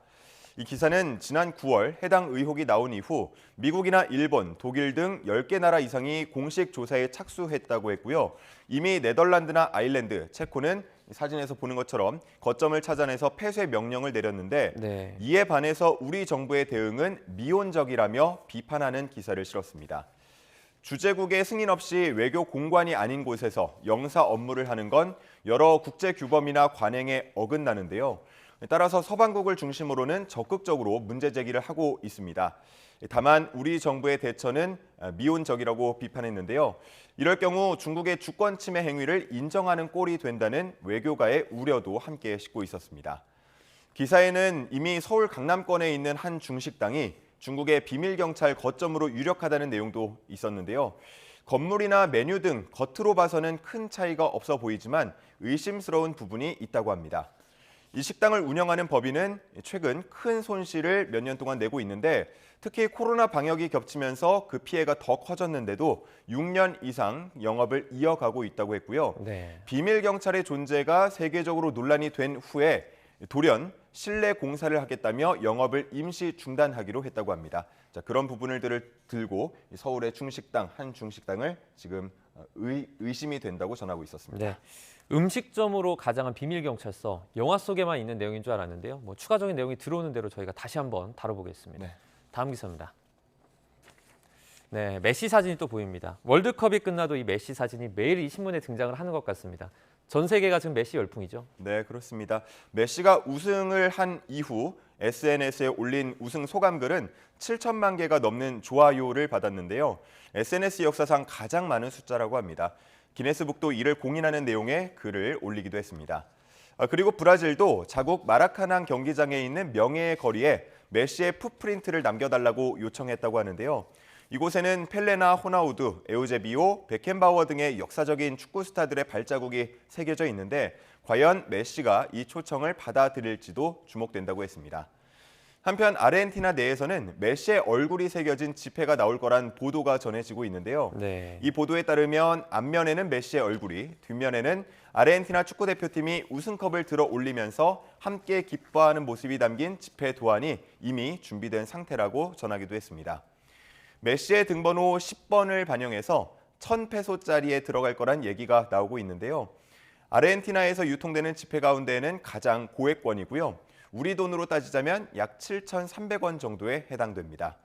S4: 이 기사는 지난 9월 해당 의혹이 나온 이후 미국이나 일본, 독일 등 10개 나라 이상이 공식 조사에 착수했다고 했고요. 이미 네덜란드나 아일랜드, 체코는 사진에서 보는 것처럼 거점을 찾아내서 폐쇄 명령을 내렸는데
S1: 네.
S4: 이에 반해서 우리 정부의 대응은 미온적이라며 비판하는 기사를 실었습니다. 주재국의 승인 없이 외교 공관이 아닌 곳에서 영사 업무를 하는 건 여러 국제 규범이나 관행에 어긋나는데요. 따라서 서방국을 중심으로는 적극적으로 문제 제기를 하고 있습니다. 다만 우리 정부의 대처는 미온적이라고 비판했는데요. 이럴 경우 중국의 주권 침해 행위를 인정하는 꼴이 된다는 외교가의 우려도 함께 싣고 있었습니다. 기사에는 이미 서울 강남권에 있는 한 중식당이 중국의 비밀경찰 거점으로 유력하다는 내용도 있었는데요. 건물이나 메뉴 등 겉으로 봐서는 큰 차이가 없어 보이지만 의심스러운 부분이 있다고 합니다. 이 식당을 운영하는 법인은 최근 큰 손실을 몇 년 동안 내고 있는데 특히 코로나 방역이 겹치면서 그 피해가 더 커졌는데도 6년 이상 영업을 이어가고 있다고 했고요. 비밀경찰의 존재가 세계적으로 논란이 된 후에 돌연 실내 공사를 하겠다며 영업을 임시 중단하기로 했다고 합니다. 자, 그런 부분을 들고 서울의 중식당, 한 중식당을 지금 의심이 된다고 전하고 있었습니다.
S1: 네. 음식점으로 가장한 비밀경찰서, 영화 속에만 있는 내용인 줄 알았는데요. 추가적인 내용이 들어오는 대로 저희가 다시 한번 다뤄보겠습니다. 다음 기사입니다. 네, 메시 사진이 또 보입니다. 월드컵이 끝나도 이 메시 사진이 매일 이 신문에 등장을 하는 것 같습니다. 전 세계가 지금 메시 열풍이죠.
S4: 네, 그렇습니다. 메시가 우승을 한 이후 SNS에 올린 우승 소감글은 7천만 개가 넘는 좋아요를 받았는데요. SNS 역사상 가장 많은 숫자라고 합니다. 기네스북도 이를 공인하는 내용의 글을 올리기도 했습니다. 그리고 브라질도 자국 마라카낭 경기장에 있는 명예의 거리에 메시의 풋프린트를 남겨달라고 요청했다고 하는데요. 이곳에는 펠레나 호나우두, 에우제비오, 베켄바우어 등의 역사적인 축구 스타들의 발자국이 새겨져 있는데 과연 메시가 이 초청을 받아들일지도 주목된다고 했습니다. 한편 아르헨티나 내에서는 메시의 얼굴이 새겨진 지폐가 나올 거란 보도가 전해지고 있는데요. 이 보도에 따르면 앞면에는 메시의 얼굴이, 뒷면에는 아르헨티나 축구대표팀이 우승컵을 들어 올리면서 함께 기뻐하는 모습이 담긴 지폐 도안이 이미 준비된 상태라고 전하기도 했습니다. 메시의 등번호 10번을 반영해서 1,000페소짜리에 들어갈 거란 얘기가 나오고 있는데요. 아르헨티나에서 유통되는 지폐 가운데에는 가장 고액권이고요. 우리 돈으로 따지자면 약 7,300원 정도에 해당됩니다.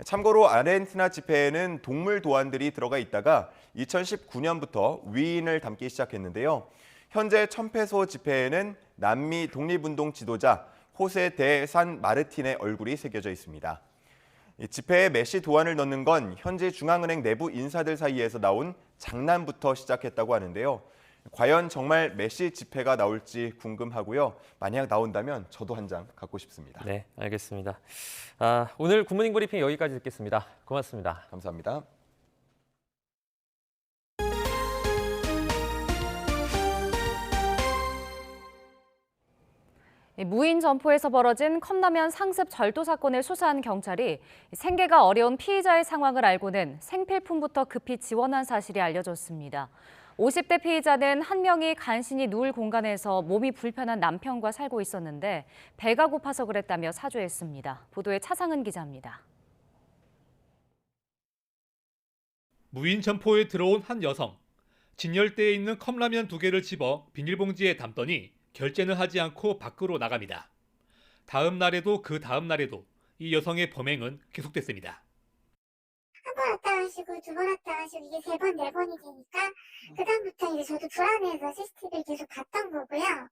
S4: 참고로 아르헨티나 지폐에는 동물 도안들이 들어가 있다가 2019년부터 위인을 담기 시작했는데요. 현재 1,000페소 지폐에는 남미 독립운동 지도자 호세 데 산 마르틴의 얼굴이 새겨져 있습니다. 지폐에 메시 도안을 넣는 건 현지 중앙은행 내부 인사들 사이에서 나온 장난부터 시작했다고 하는데요. 과연 정말 메시 지폐가 나올지 궁금하고요. 만약 나온다면 저도 한 장 갖고 싶습니다.
S1: 네, 알겠습니다. 오늘 굿모닝 브리핑 여기까지 듣겠습니다. 고맙습니다.
S4: 감사합니다.
S2: 무인 점포에서 벌어진 컵라면 상습 절도 사건을 수사한 경찰이 생계가 어려운 피의자의 상황을 알고는 생필품부터 급히 지원한 사실이 알려졌습니다. 50대 피의자는 한 명이 간신히 누울 공간에서 몸이 불편한 남편과 살고 있었는데 배가 고파서 그랬다며 사죄했습니다. 보도에 차상은 기자입니다.
S5: 무인 점포에 들어온 한 여성. 진열대에 있는 컵라면 2개를 집어 비닐봉지에 담더니 결제는 하지 않고 밖으로 나갑니다. 다음 날에도 그 다음 날에도 이 여성의 범행은 계속됐습니다.
S6: 한 번 왔다 가시고 두 번 왔다 가시고 이게 3번, 4번이 되니까 그다음부터 이제 저도 불안해서 CCTV를 계속 봤던 거고요.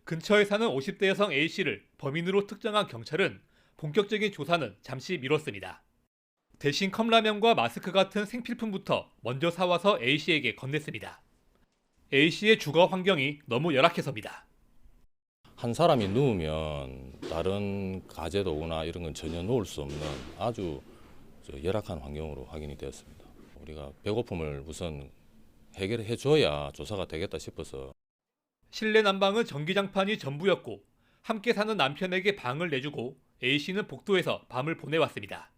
S5: 근처에 사는 50대 여성 A씨를 범인으로 특정한 경찰은 본격적인 조사는 잠시 미뤘습니다. 대신 컵라면과 마스크 같은 생필품부터 먼저 사와서 A씨에게 건넸습니다. A씨의 주거 환경이 너무 열악해서입니다.
S7: 한 사람이 누우면 다른 가재도 오거나 이런 건 전혀 놓을 수 없는 아주 열악한 환경으로 확인이 되었습니다. 우리가 배고픔을 우선 해결해 줘야 조사가 되겠다 싶어서.
S5: 실내 난방은 전기장판이 전부였고 함께 사는 남편에게 방을 내주고 A씨는 복도에서 밤을 보내왔습니다.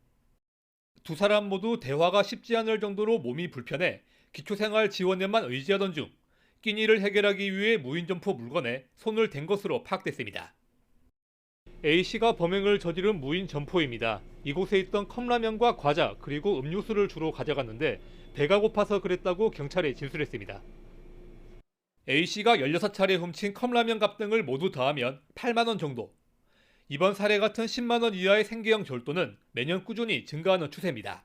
S5: 두 사람 모두 대화가 쉽지 않을 정도로 몸이 불편해 기초생활 지원에만 의지하던 중 끼니를 해결하기 위해 무인점포 물건에 손을 댄 것으로 파악됐습니다. A씨가 범행을 저지른 무인점포입니다. 이곳에 있던 컵라면과 과자 그리고 음료수를 주로 가져갔는데 배가 고파서 그랬다고 경찰에 진술했습니다. A씨가 16차례 훔친 컵라면 값 등을 모두 더하면 8만 원 정도. 이번 사례 같은 10만 원 이하의 생계형 절도는 매년 꾸준히 증가하는 추세입니다.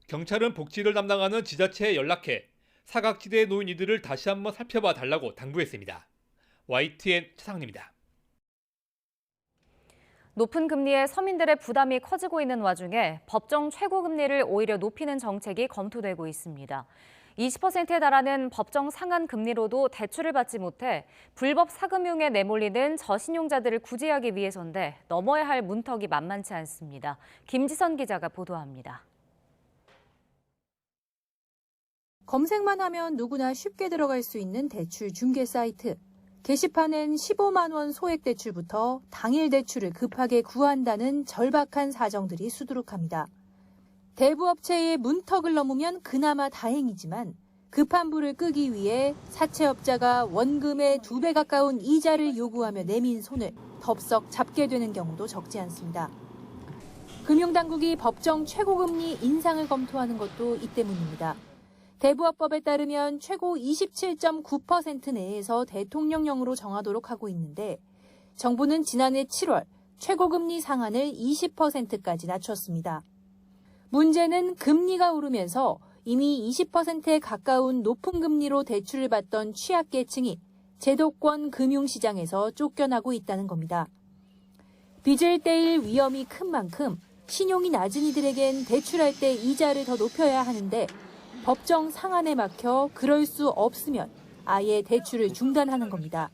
S5: 경찰은 복지를 담당하는 지자체에 연락해 사각지대에 놓인 이들을 다시 한번 살펴봐 달라고 당부했습니다. YTN 최상입니다.
S2: 높은 금리에 서민들의 부담이 커지고 있는 와중에 법정 최고금리를 오히려 높이는 정책이 검토되고 있습니다. 20%에 달하는 법정 상한 금리로도 대출을 받지 못해 불법 사금융에 내몰리는 저신용자들을 구제하기 위해서인데 넘어야 할 문턱이 만만치 않습니다. 김지선 기자가 보도합니다.
S9: 검색만 하면 누구나 쉽게 들어갈 수 있는 대출 중개 사이트. 게시판엔 15만 원 소액 대출부터 당일 대출을 급하게 구한다는 절박한 사정들이 수두룩합니다. 대부업체의 문턱을 넘으면 그나마 다행이지만 급한 불을 끄기 위해 사채업자가 원금의 2배 가까운 이자를 요구하며 내민 손을 덥석 잡게 되는 경우도 적지 않습니다. 금융당국이 법정 최고금리 인상을 검토하는 것도 이 때문입니다. 대부업법에 따르면 최고 27.9% 내에서 대통령령으로 정하도록 하고 있는데 정부는 지난해 7월 최고금리 상한을 20%까지 낮췄습니다. 문제는 금리가 오르면서 이미 20%에 가까운 높은 금리로 대출을 받던 취약계층이 제도권 금융시장에서 쫓겨나고 있다는 겁니다. 빚을 떼일 위험이 큰 만큼 신용이 낮은 이들에겐 대출할 때 이자를 더 높여야 하는데 법정 상한에 막혀 그럴 수 없으면 아예 대출을 중단하는 겁니다.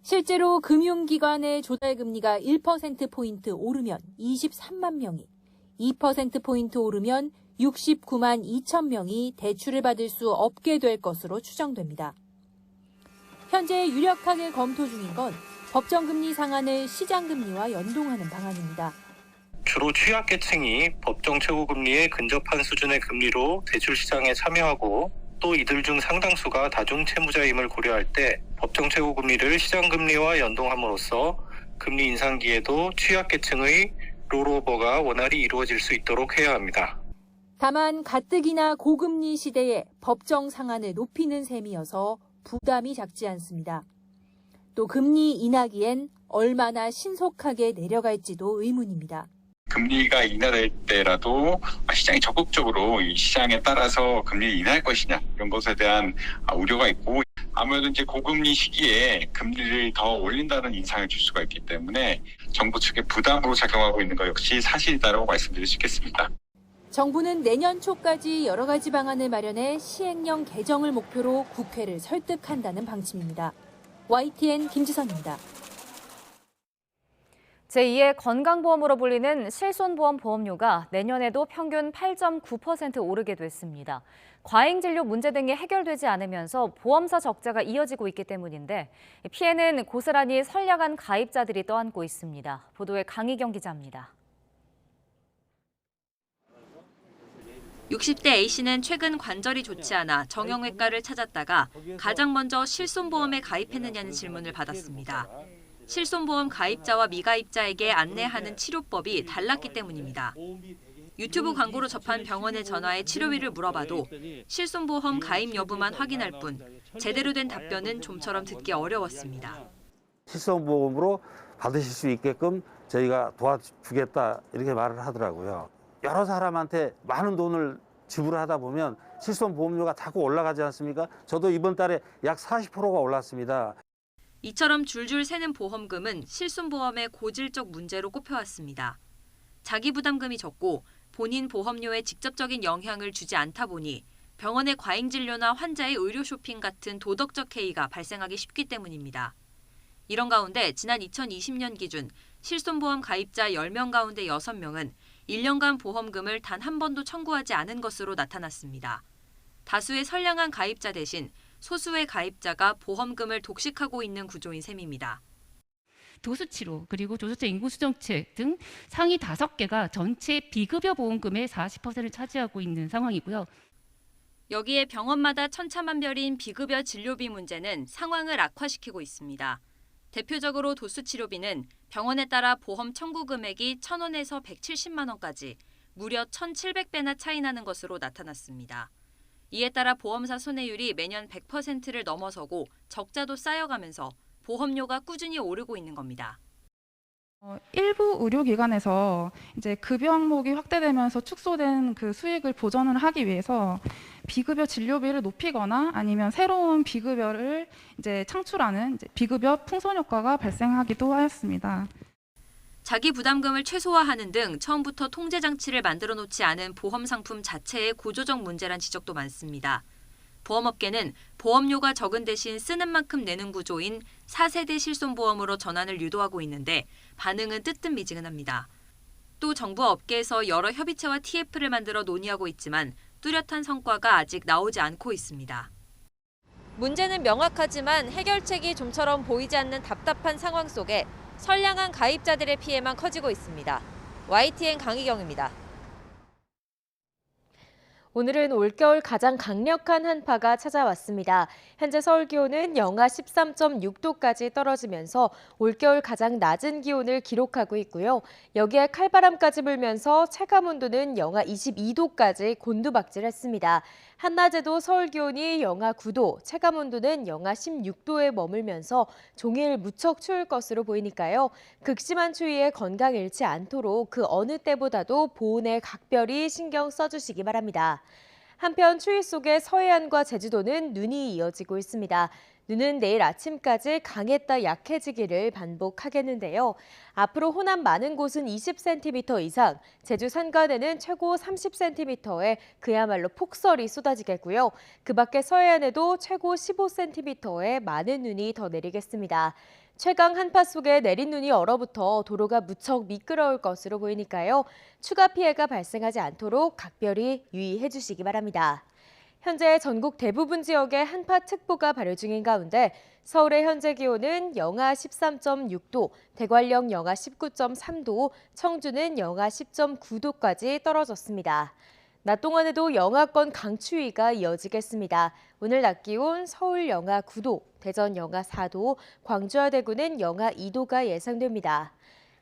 S9: 실제로 금융기관의 조달금리가 1%포인트 오르면 23만 명이, 2%포인트 오르면 69만 2천 명이 대출을 받을 수 없게 될 것으로 추정됩니다. 현재 유력하게 검토 중인 건 법정금리 상한을 시장금리와 연동하는 방안입니다.
S10: 주로 취약계층이 법정 최고금리에 근접한 수준의 금리로 대출 시장에 참여하고 또 이들 중 상당수가 다중채무자임을 고려할 때 법정 최고금리를 시장금리와 연동함으로써 금리 인상기에도 취약계층의 롤오버가 원활히 이루어질 수 있도록 해야 합니다.
S9: 다만 가뜩이나 고금리 시대에 법정 상한을 높이는 셈이어서 부담이 작지 않습니다. 또 금리 인하기엔 얼마나 신속하게 내려갈지도 의문입니다.
S11: 금리가 인하될 때라도 시장이 적극적으로 이 시장에 따라서 금리를 인하할 것이냐 이런 것에 대한 우려가 있고 아무래도 이제 고금리 시기에 금리를 더 올린다는 인상을 줄 수가 있기 때문에 정부 측의 부담으로 작용하고 있는 것 역시 사실이다라고 말씀드릴 수 있겠습니다.
S9: 정부는 내년 초까지 여러 가지 방안을 마련해 시행령 개정을 목표로 국회를 설득한다는 방침입니다. YTN 김지선입니다.
S2: 제2의 건강보험으로 불리는 실손보험 보험료가 내년에도 평균 8.9% 오르게 됐습니다. 과잉진료 문제 등이 해결되지 않으면서 보험사 적자가 이어지고 있기 때문인데 피해는 고스란히 선량한 가입자들이 떠안고 있습니다. 보도에 강희경 기자입니다.
S24: 60대 A씨는 최근 관절이 좋지 않아 정형외과를 찾았다가 가장 먼저 실손보험에 가입했느냐는 질문을 받았습니다. 실손보험 가입자와 미가입자에게 안내하는 치료법이 달랐기 때문입니다. 유튜브 광고로 접한 병원에 전화해 치료비를 물어봐도 실손보험 가입 여부만 확인할 뿐 제대로 된 답변은 좀처럼 듣기 어려웠습니다.
S25: 실손보험으로 받으실 수 있게끔 저희가 도와주겠다 이렇게 말을 하더라고요. 여러 사람한테 많은 돈을 지불하다 보면 실손보험료가 자꾸 올라가지 않습니까? 저도 이번 달에 약 40%가 올랐습니다.
S24: 이처럼 줄줄 새는 보험금은 실손보험의 고질적 문제로 꼽혀왔습니다. 자기 부담금이 적고 본인 보험료에 직접적인 영향을 주지 않다 보니 병원의 과잉진료나 환자의 의료 쇼핑 같은 도덕적 해이가 발생하기 쉽기 때문입니다. 이런 가운데 지난 2020년 기준 실손보험 가입자 10명 가운데 6명은 1년간 보험금을 단 한 번도 청구하지 않은 것으로 나타났습니다. 다수의 선량한 가입자 대신 소수의 가입자가 보험금을 독식하고 있는 구조인 셈입니다.
S26: 도수치료 그리고 조소체 인구수정책 등 상위 5개가 전체 비급여 보험금의 40%를 차지하고 있는 상황이고요.
S24: 여기에 병원마다 천차만별인 비급여 진료비 문제는 상황을 악화시키고 있습니다. 대표적으로 도수치료비는 병원에 따라 보험 청구 금액이 1,000원에서 170만 원까지 무려 1,700배나 차이 나는 것으로 나타났습니다. 이에 따라 보험사 손해율이 매년 100%를 넘어서고 적자도 쌓여가면서 보험료가 꾸준히 오르고 있는 겁니다.
S8: 일부 의료기관에서 이제 급여 항목이 확대되면서 축소된 그 수익을 보전을 하기 위해서 비급여 진료비를 높이거나 아니면 새로운 비급여를 이제 창출하는 이제 비급여 풍선 효과가 발생하기도 하였습니다.
S24: 자기 부담금을 최소화하는 등 처음부터 통제 장치를 만들어 놓지 않은 보험 상품 자체의 구조적 문제란 지적도 많습니다. 보험업계는 보험료가 적은 대신 쓰는 만큼 내는 구조인 4세대 실손보험으로 전환을 유도하고 있는데 반응은 뜨뜻미지근합니다. 또 정부 업계에서 여러 협의체와 TF를 만들어 논의하고 있지만 뚜렷한 성과가 아직 나오지 않고 있습니다. 문제는 명확하지만 해결책이 좀처럼 보이지 않는 답답한 상황 속에 선량한 가입자들의 피해만 커지고 있습니다. YTN 강희경입니다. 오늘은 올겨울 가장 강력한 한파가 찾아왔습니다. 현재 서울 기온은 영하 13.6도까지 떨어지면서 올겨울 가장 낮은 기온을 기록하고 있고요. 여기에 칼바람까지 불면서 체감온도는 영하 22도까지 곤두박질했습니다. 한낮에도 서울 기온이 영하 9도, 체감온도는 영하 16도에 머물면서 종일 무척 추울 것으로 보이니까요. 극심한 추위에 건강 잃지 않도록 그 어느 때보다도 보온에 각별히 신경 써주시기 바랍니다. 한편 추위 속에 서해안과 제주도는 눈이 이어지고 있습니다. 눈은 내일 아침까지 강했다 약해지기를 반복하겠는데요. 앞으로 호남 많은 곳은 20cm 이상, 제주 산간에는 최고 30cm의 그야말로 폭설이 쏟아지겠고요. 그 밖에 서해안에도 최고 15cm의 많은 눈이 더 내리겠습니다. 최강 한파 속에 내린 눈이 얼어붙어 도로가 무척 미끄러울 것으로 보이니까요. 추가 피해가 발생하지 않도록 각별히 유의해 주시기 바랍니다. 현재 전국 대부분 지역에 한파특보가 발효 중인 가운데 서울의 현재 기온은 영하 13.6도, 대관령 영하 19.3도, 청주는 영하 10.9도까지 떨어졌습니다. 낮 동안에도 영하권 강추위가 이어지겠습니다. 오늘 낮 기온 서울 영하 9도, 대전 영하 4도, 광주와 대구는 영하 2도가 예상됩니다.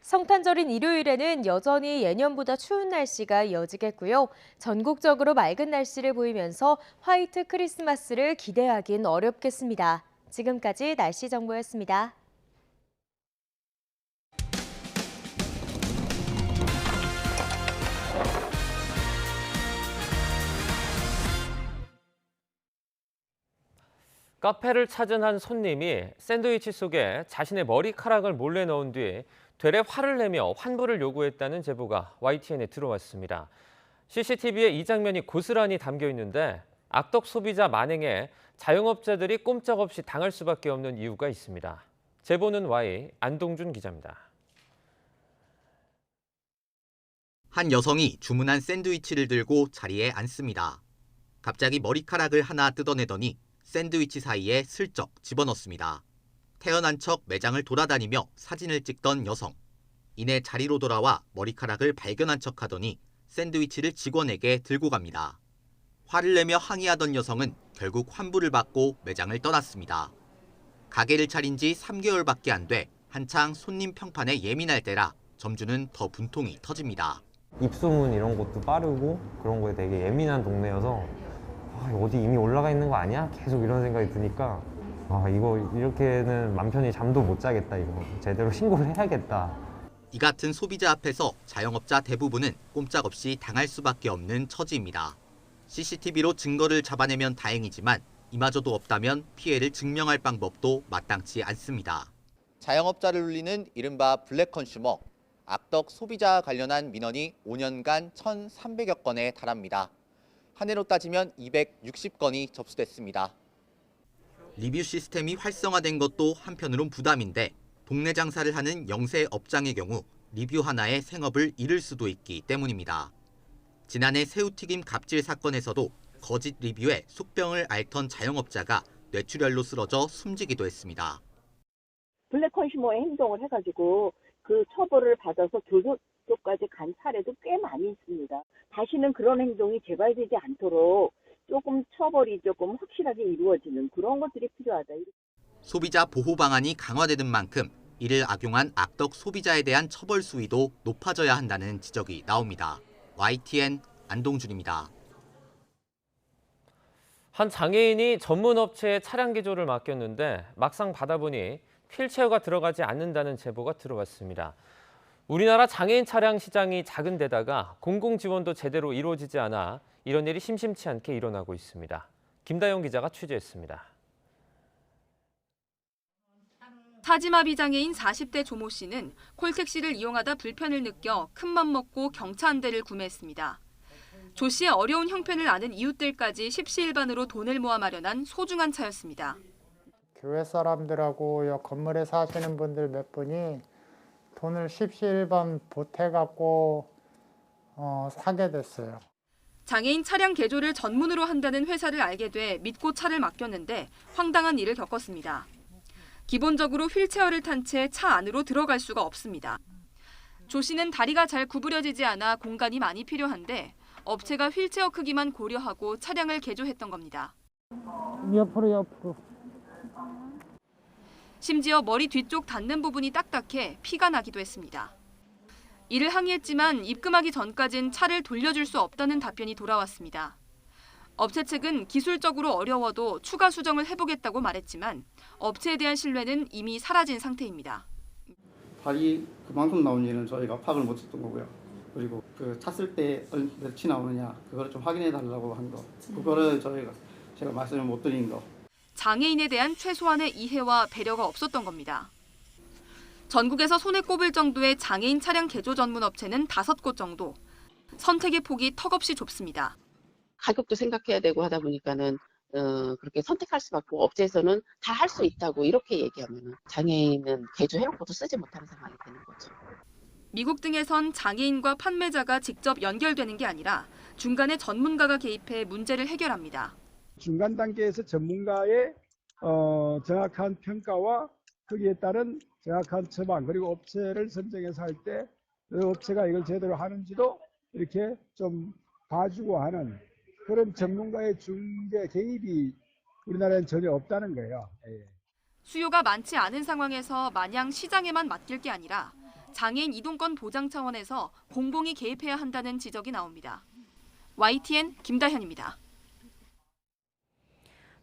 S24: 성탄절인 일요일에는 여전히 예년보다 추운 날씨가 이어지겠고요. 전국적으로 맑은 날씨를 보이면서 화이트 크리스마스를 기대하긴 어렵겠습니다. 지금까지 날씨 정보였습니다.
S1: 카페를 찾은 한 손님이 샌드위치 속에 자신의 머리카락을 몰래 넣은 뒤 되레 화를 내며 환불을 요구했다는 제보가 YTN에 들어왔습니다. CCTV에 이 장면이 고스란히 담겨 있는데 악덕 소비자 만행에 자영업자들이 꼼짝없이 당할 수밖에 없는 이유가 있습니다. 제보는 Y 안동준 기자입니다.
S12: 한 여성이 주문한 샌드위치를 들고 자리에 앉습니다. 갑자기 머리카락을 하나 뜯어내더니 샌드위치 사이에 슬쩍 집어넣습니다. 태연한 척 매장을 돌아다니며 사진을 찍던 여성. 이내 자리로 돌아와 머리카락을 발견한 척하더니 샌드위치를 직원에게 들고 갑니다. 화를 내며 항의하던 여성은 결국 환불을 받고 매장을 떠났습니다. 가게를 차린 지 3개월밖에 안 돼 한창 손님 평판에 예민할 때라 점주는 더 분통이 터집니다.
S13: 입소문 이런 것도 빠르고 그런 거에 되게 예민한 동네여서 어디 이미 올라가 있는 거 아니야? 계속 이런 생각이 드니까 이거 이렇게는 맘 편히 잠도 못 자겠다. 이거 제대로 신고를 해야겠다.
S12: 이 같은 소비자 앞에서 자영업자 대부분은 꼼짝없이 당할 수밖에 없는 처지입니다. CCTV로 증거를 잡아내면 다행이지만 이마저도 없다면 피해를 증명할 방법도 마땅치 않습니다.
S15: 자영업자를 울리는 이른바 블랙 컨슈머, 악덕 소비자 관련한 민원이 5년간 1,300여 건에 달합니다. 한 해로 따지면 260건이 접수됐습니다.
S12: 리뷰 시스템이 활성화된 것도 한편으론 부담인데 동네 장사를 하는 영세 업장의 경우 리뷰 하나에 생업을 잃을 수도 있기 때문입니다. 지난해 새우튀김 갑질 사건에서도 거짓 리뷰에 속병을 앓던 자영업자가 뇌출혈로 쓰러져 숨지기도 했습니다.
S16: 블랙 컨슈머의 행동을 해가지고 그 처벌을 받아서 교도소까지 간 사례도 꽤 많이 있습니다. 다시는 그런 행동이 재발되지 않도록 조금 처벌이 조금 확실하게 이루어지는 그런 것들이 필요하다.
S12: 소비자 보호 방안이 강화되는 만큼 이를 악용한 악덕 소비자에 대한 처벌 수위도 높아져야 한다는 지적이 나옵니다. YTN 안동준입니다.
S1: 한 장애인이 전문 업체에 차량 개조를 맡겼는데 막상 받아보니 휠체어가 들어가지 않는다는 제보가 들어왔습니다. 우리나라 장애인 차량 시장이 작은 데다가 공공 지원도 제대로 이루어지지 않아 이런 일이 심심치 않게 일어나고 있습니다. 김다영 기자가 취재했습니다.
S14: 사지마비 장애인 40대 조모 씨는 콜택시를 이용하다 불편을 느껴 큰맘 먹고 경차 한 대를 구매했습니다. 조 씨의 어려운 형편을 아는 이웃들까지 십시일반으로 돈을 모아 마련한 소중한 차였습니다.
S17: 교회 사람들하고 여 건물에 사시는 분들 몇 분이 돈을 십시일반 보태갖고 사게 됐어요.
S14: 장애인 차량 개조를 전문으로 한다는 회사를 알게 돼 믿고 차를 맡겼는데 황당한 일을 겪었습니다. 기본적으로 휠체어를 탄 채 차 안으로 들어갈 수가 없습니다. 조 씨는 다리가 잘 구부려지지 않아 공간이 많이 필요한데 업체가 휠체어 크기만 고려하고 차량을 개조했던 겁니다.
S17: 옆으로.
S14: 심지어 머리 뒤쪽 닿는 부분이 딱딱해 피가 나기도 했습니다. 이를 항의했지만 입금하기 전까진 차를 돌려줄 수 없다는 답변이 돌아왔습니다. 업체 측은 기술적으로 어려워도 추가 수정을 해보겠다고 말했지만 업체에 대한 신뢰는 이미 사라진 상태입니다.
S18: 발이 그만큼 나오는지는 저희가 파악을 못했던 거고요. 그리고 그 탔을 때 몇이 나오느냐 그거를 좀 확인해 달라고 한 거. 그거를 제가 말씀을 못 드린 거.
S14: 장애인에 대한 최소한의 이해와 배려가 없었던 겁니다. 전국에서 손에 꼽을 정도의 장애인 차량 개조 전문 업체는 5곳 정도. 선택의 폭이 턱없이 좁습니다.
S19: 가격도 생각해야 되고 하다 보니까는 그렇게 선택할 수밖에 없고 업체에서는 다 할 수 있다고 이렇게 얘기하면 장애인은 개조해놓고도 쓰지 못하는 상황이 되는 거죠.
S14: 미국 등에선 장애인과 판매자가 직접 연결되는 게 아니라 중간에 전문가가 개입해 문제를 해결합니다.
S20: 중간 단계에서 전문가의 정확한 평가와 거기에 따른 정확한 처방 그리고 업체를 선정해서 할 때 그 업체가 이걸 제대로 하는지도 이렇게 좀 봐주고 하는 그런 전문가의 중개 개입이 우리나라에는 전혀 없다는 거예요.
S14: 수요가 많지 않은 상황에서 마냥 시장에만 맡길 게 아니라 장애인 이동권 보장 차원에서 공공이 개입해야 한다는 지적이 나옵니다. YTN 김다현입니다.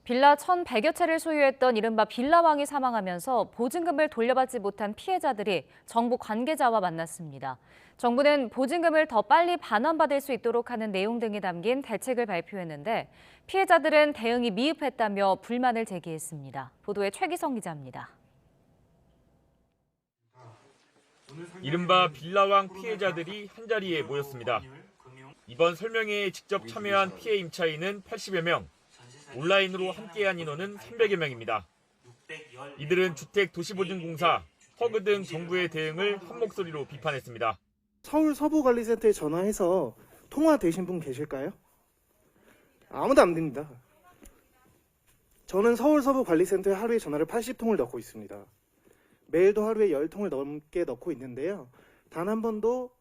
S2: 빌라 1,100여 채를 소유했던 이른바 빌라왕이 사망하면서 보증금을 돌려받지 못한 피해자들이 정부 관계자와 만났습니다. 정부는 보증금을 더 빨리 반환받을 수 있도록 하는 내용 등이 담긴 대책을 발표했는데 피해자들은 대응이 미흡했다며 불만을 제기했습니다. 보도에 최기성 기자입니다.
S21: 이른바 빌라왕 피해자들이 한자리에 모였습니다. 이번 설명회에 직접 참여한 피해 임차인은 80여 명, 온라인으로 함께한 인원은 300여 명입니다. 이들은 주택도시보증공사, 허그 등 정부의 대응을 한 목소리로 비판했습니다.
S27: 서울 서부관리센터에 전화해서 통화되신 분 계실까요? 아무도 안 됩니다. 저는 서울 서부관리센터에 하루에 전화를 80통을 넣고 있습니다. 매일도 하루에 10통을 넘게 넣고 있는데요. 단 한 번도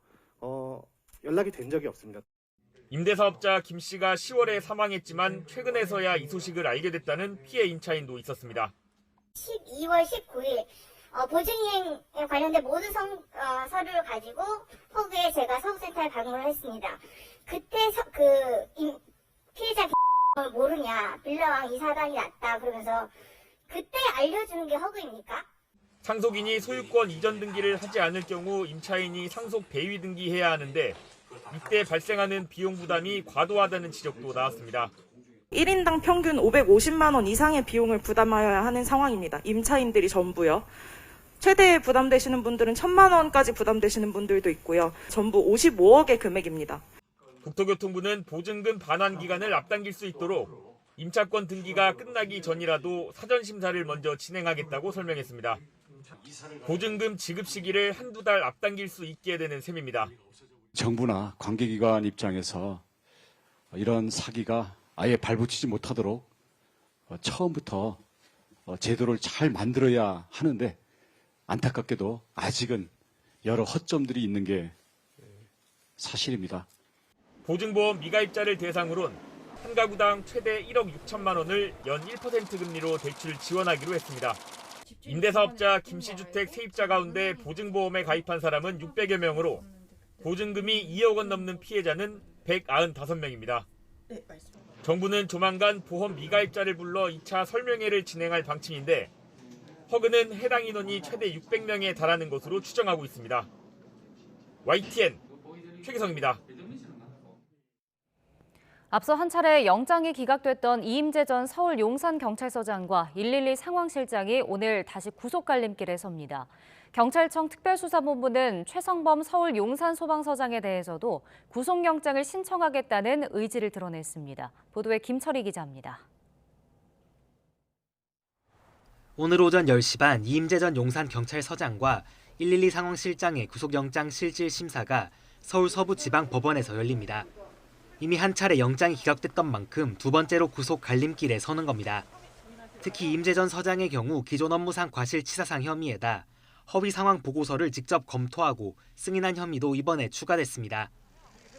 S27: 연락이 된 적이 없습니다.
S21: 임대사업자 김 씨가 10월에 사망했지만 최근에서야 이 소식을 알게 됐다는 피해 임차인도 있었습니다.
S6: 12월 19일 보증이행에 관련된 모든 서류를 가지고 허그에 제가 서구센터에 방문을 했습니다. 그때 피해자 모르냐, 빌라왕 이사단이 났다 그러면서 그때 알려주는 게 허그입니까?
S21: 상속인이 소유권 이전 등기를 하지 않을 경우 임차인이 상속 배위 등기해야 하는데 이때 발생하는 비용 부담이 과도하다는 지적도 나왔습니다.
S28: 1인당 평균 550만 원 이상의 비용을 부담해야 하는 상황입니다. 임차인들이 전부요. 최대 부담되시는 분들은 1,000만 원까지 부담되시는 분들도 있고요. 전부 55억의 금액입니다.
S21: 국토교통부는 보증금 반환 기간을 앞당길 수 있도록 임차권 등기가 끝나기 전이라도 사전 심사를 먼저 진행하겠다고 설명했습니다. 보증금 지급 시기를 한두 달 앞당길 수 있게 되는 셈입니다.
S29: 정부나 관계기관 입장에서 이런 사기가 아예 발붙이지 못하도록 처음부터 제도를 잘 만들어야 하는데 안타깝게도 아직은 여러 허점들이 있는 게 사실입니다.
S21: 보증보험 미가입자를 대상으론 한 가구당 최대 1억 6천만 원을 연 1% 금리로 대출 지원하기로 했습니다. 임대사업자 김씨주택 세입자 가운데 보증보험에 가입한 사람은 600여 명으로 보증금이 2억 원 넘는 피해자는 195명입니다. 정부는 조만간 보험 미가입자를 불러 2차 설명회를 진행할 방침인데 허그는 해당 인원이 최대 600명에 달하는 것으로 추정하고 있습니다. YTN 최기성입니다.
S2: 앞서 한 차례 영장이 기각됐던 이임재 전 서울 용산경찰서장과 112 상황실장이 오늘 다시 구속 갈림길에 섭니다. 경찰청 특별수사본부는 최성범 서울 용산소방서장에 대해서도 구속영장을 신청하겠다는 의지를 드러냈습니다. 보도에 김철희 기자입니다.
S3: 오늘 오전 10시 반 이임재 전 용산경찰서장과 112 상황실장의 구속영장 실질 심사가 서울 서부지방법원에서 열립니다. 이미 한 차례 영장이 기각됐던 만큼 두 번째로 구속 갈림길에 서는 겁니다. 특히 이임재 전 서장의 경우 기존 업무상 과실치사상 혐의에다 허위 상황 보고서를 직접 검토하고 승인한 혐의도 이번에 추가됐습니다.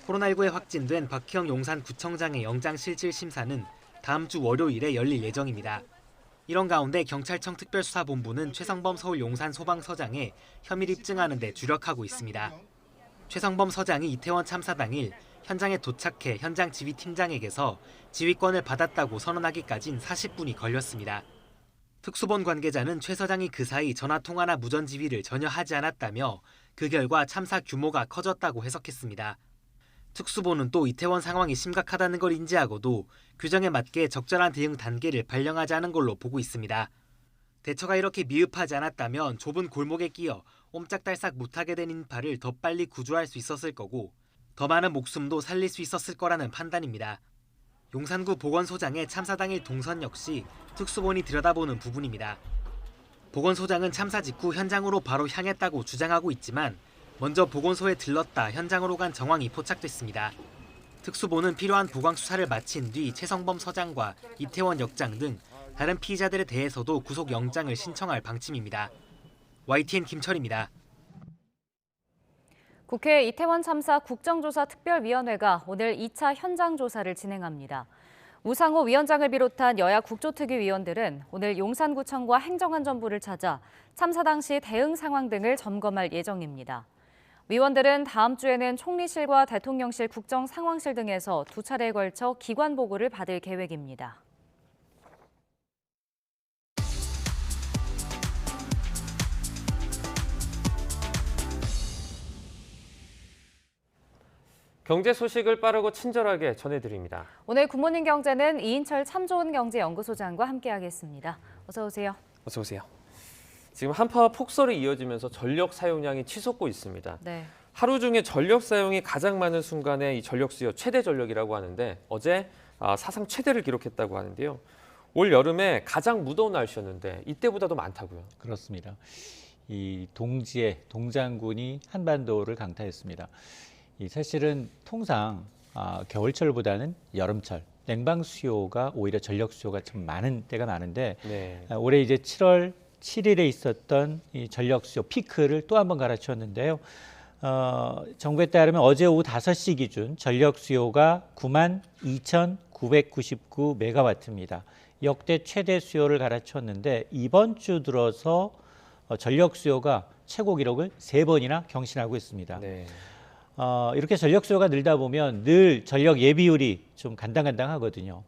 S3: 코로나19에 확진된 박희영 용산구청장의 영장 실질 심사는 다음 주 월요일에 열릴 예정입니다. 이런 가운데 경찰청 특별수사본부는 최성범 서울 용산소방서장의 혐의를 입증하는 데 주력하고 있습니다. 최성범 서장이 이태원 참사 당일 현장에 도착해 현장 지휘팀장에게서 지휘권을 받았다고 선언하기까진 40분이 걸렸습니다. 특수본 관계자는 최 서장이 그 사이 전화통화나 무전지휘를 전혀 하지 않았다며 그 결과 참사 규모가 커졌다고 해석했습니다. 특수본은 또 이태원 상황이 심각하다는 걸 인지하고도 규정에 맞게 적절한 대응 단계를 발령하지 않은 걸로 보고 있습니다. 대처가 이렇게 미흡하지 않았다면 좁은 골목에 끼어 옴짝달싹 못하게 된 인파를 더 빨리 구조할 수 있었을 거고 더 많은 목숨도 살릴 수 있었을 거라는 판단입니다. 용산구 보건소장의 참사 당일 동선 역시 특수본이 들여다보는 부분입니다. 보건소장은 참사 직후 현장으로 바로 향했다고 주장하고 있지만 먼저 보건소에 들렀다 현장으로 간 정황이 포착됐습니다. 특수본은 필요한 보강 수사를 마친 뒤 최성범 서장과 이태원 역장 등 다른 피의자들에 대해서도 구속영장을 신청할 방침입니다. YTN 김철입니다.
S2: 국회 이태원 참사 국정조사특별위원회가 오늘 2차 현장 조사를 진행합니다. 우상호 위원장을 비롯한 여야 국조특위위원들은 오늘 용산구청과 행정안전부를 찾아 참사 당시 대응 상황 등을 점검할 예정입니다. 위원들은 다음 주에는 총리실과 대통령실 국정상황실 등에서 두 차례에 걸쳐 기관 보고를 받을 계획입니다.
S1: 경제 소식을 빠르고 친절하게 전해드립니다.
S2: 오늘 굿모닝 경제는 이인철 참 좋은 경제연구소장과 함께하겠습니다. 어서 오세요.
S1: 어서 오세요. 지금 한파와 폭설이 이어지면서 전력 사용량이 치솟고 있습니다.
S2: 네.
S1: 하루 중에 전력 사용이 가장 많은 순간에 이 전력 수요 최대 전력이라고 하는데 어제 사상 최대를 기록했다고 하는데요. 올 여름에 가장 무더운 날씨였는데 이때보다도 많다고요.
S4: 그렇습니다. 이 동지의 동장군이 한반도를 강타했습니다. 사실은 통상 겨울철보다는 여름철 냉방 수요가 오히려 전력 수요가 참 많은 때가 많은데
S1: 네.
S4: 올해 이제 7월 7일에 있었던 이 전력 수요 피크를 또 한 번 갈아치웠는데요. 정부에 따르면 어제 오후 5시 기준 전력 수요가 92,999메가와트입니다. 역대 최대 수요를 갈아치웠는데 이번 주 들어서 전력 수요가 최고 기록을 3번이나 경신하고 있습니다.
S1: 네.
S4: 이렇게 전력 수요가 늘다 보면 늘 전력 예비율이 좀 간당간당하거든요.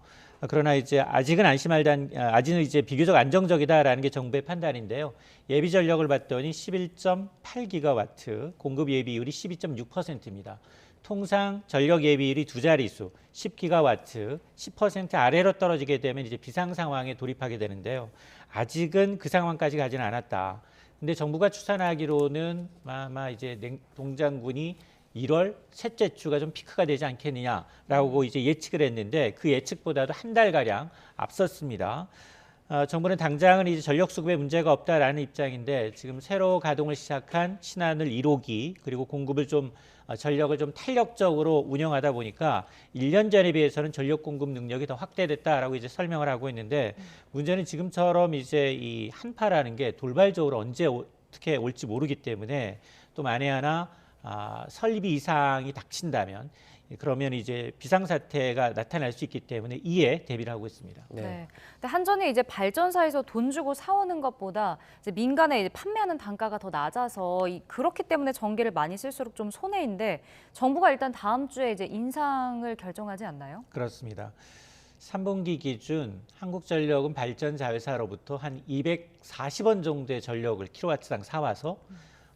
S4: 그러나 이제 아직은 아직은 이제 비교적 안정적이다라는 게 정부의 판단인데요. 예비 전력을 봤더니 11.8기가와트, 공급 예비율이 12.6%입니다. 통상 전력 예비율이 두 자릿수, 10기가와트, 10% 아래로 떨어지게 되면 이제 비상 상황에 돌입하게 되는데요. 아직은 그 상황까지 가지는 않았다. 근데 정부가 추산하기로는 아마 이제 동장군이 1월 셋째 주가 좀 피크가 되지 않겠느냐라고 이제 예측을 했는데 그 예측보다도 한 달가량 앞섰습니다. 정부는 당장은 이제 전력 수급에 문제가 없다라는 입장인데 지금 새로 가동을 시작한 신한울 1호기 그리고 공급을 전력을 좀 탄력적으로 운영하다 보니까 1년 전에 비해서는 전력 공급 능력이 더 확대됐다라고 이제 설명을 하고 있는데 문제는 지금처럼 이제 이 한파라는 게 돌발적으로 언제 어떻게 올지 모르기 때문에 또 만에 하나 설비 이상이 닥친다면 그러면 이제 비상사태가 나타날 수 있기 때문에 이에 대비를 하고 있습니다.
S2: 네. 근데 한전이 이제 발전사에서 돈 주고 사오는 것보다 이제 민간에 이제 판매하는 단가가 더 낮아서 그렇기 때문에 전기를 많이 쓸수록 좀 손해인데 정부가 일단 다음 주에 이제 인상을 결정하지 않나요?
S4: 그렇습니다. 3분기 기준 한국전력은 발전 자회사로부터 한 240원 정도의 전력을 킬로와트당 사와서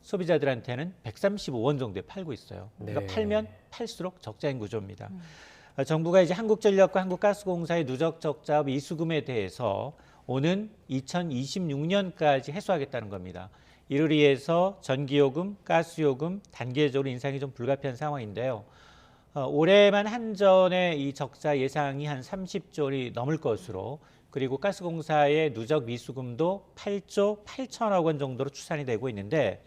S4: 소비자들한테는 135원 정도에 팔고 있어요. 그러니까
S1: 네.
S4: 팔면 팔수록 적자인 구조입니다. 정부가 이제 한국전력과 한국가스공사의 누적 적자 미수금에 대해서 오는 2026년까지 해소하겠다는 겁니다. 이를 위해서 전기요금, 가스요금 단계적으로 인상이 좀 불가피한 상황인데요. 올해만 한전의 이 적자 예상이 한 30조 원이 넘을 것으로, 그리고 가스공사의 누적 미수금도 8조 8천억 원 정도로 추산이 되고 있는데,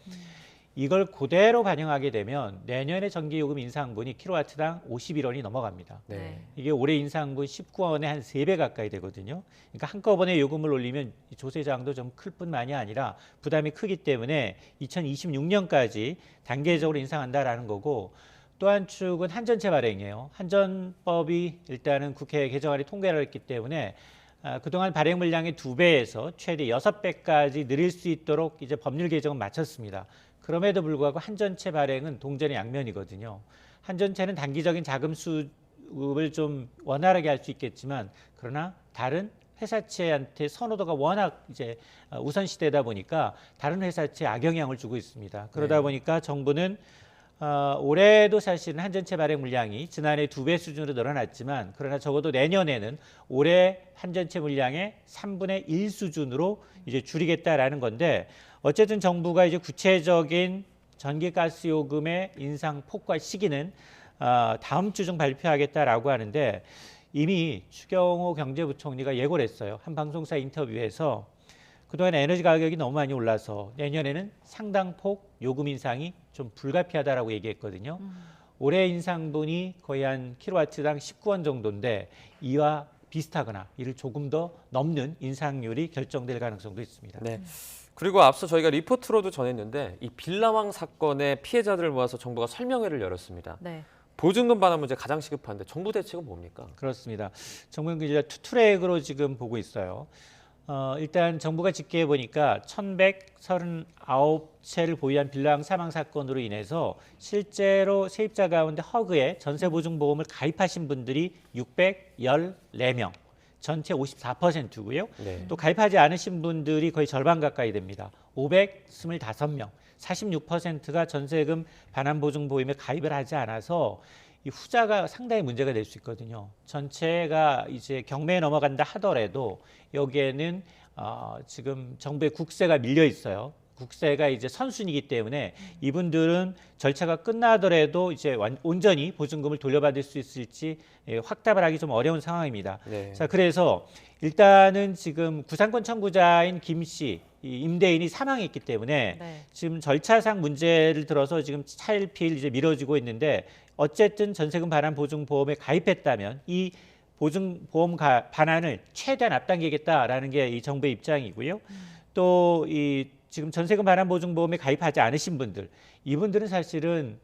S4: 이걸 그대로 반영하게 되면 내년에 전기요금 인상분이 킬로와트당 51원이 넘어갑니다.
S1: 네.
S4: 이게 올해 인상분 19원에 한 3배 가까이 되거든요. 그러니까 한꺼번에 요금을 올리면 조세장도 좀 클 뿐만이 아니라 부담이 크기 때문에 2026년까지 단계적으로 인상한다라는 거고, 또 한 축은 한전채 발행이에요. 한전법이 일단은 국회 개정안이 통과를 했기 때문에 그동안 발행 물량의 2배에서 최대 6배까지 늘릴 수 있도록 이제 법률 개정은 마쳤습니다. 그럼에도 불구하고 한전채 발행은 동전의 양면이거든요. 한전채는 단기적인 자금 수급을 좀 원활하게 할 수 있겠지만, 그러나 다른 회사채한테 선호도가 워낙 이제 우선시되다 보니까 다른 회사채에 악영향을 주고 있습니다. 그러다 보니까 정부는 올해도 사실은 한전채 발행 물량이 지난해 2배 수준으로 늘어났지만, 그러나 적어도 내년에는 올해 한전채 물량의 3분의 1 수준으로 이제 줄이겠다라는 건데, 어쨌든 정부가 이제 구체적인 전기가스 요금의 인상 폭과 시기는 다음 주 중 발표하겠다라고 하는데, 이미 추경호 경제부총리가 예고를 했어요. 한 방송사 인터뷰에서 그동안 에너지 가격이 너무 많이 올라서 내년에는 상당폭 요금 인상이 좀 불가피하다라고 얘기했거든요. 올해 인상분이 거의 한 킬로와트당 19원 정도인데, 이와 비슷하거나 이를 조금 더 넘는 인상률이 결정될 가능성도 있습니다.
S1: 네. 그리고 앞서 저희가 리포트로도 전했는데, 이 빌라왕 사건의 피해자들을 모아서 정부가 설명회를 열었습니다.
S2: 네.
S1: 보증금 반환 문제 가장 시급한데 정부 대책은 뭡니까?
S4: 그렇습니다. 정부는 이제 투트랙으로 지금 보고 있어요. 일단 정부가 집계해 보니까 1,139채를 보유한 빌라왕 사망 사건으로 인해서 실제로 세입자 가운데 허그에 전세보증보험을 가입하신 분들이 614명. 전체 54%고요.
S1: 네.
S4: 또 가입하지 않으신 분들이 거의 절반 가까이 됩니다. 525명, 46%가 전세금 반환보증보험에 가입을 하지 않아서 이 후자가 상당히 문제가 될 수 있거든요. 전체가 이제 경매에 넘어간다 하더라도 여기에는 지금 정부의 국세가 밀려 있어요. 국세가 이제 선순위이기 때문에 이분들은 절차가 끝나더라도 이제 온전히 보증금을 돌려받을 수 있을지 확답을 하기 좀 어려운 상황입니다.
S1: 네.
S4: 자, 그래서 일단은 지금 구상권 청구자인 김 씨, 이 임대인이 사망했기 때문에 지금 절차상 문제를 들어서 지금 차일피일 이제 미뤄지고 있는데, 어쨌든 전세금 반환 보증보험에 가입했다면 이 보증보험 반환을 최대한 앞당기겠다라는 게 이 정부의 입장이고요. 또 이 지금 전세금 반환 보증보험에 가입하지 않으신 분들, 이분들은 사실은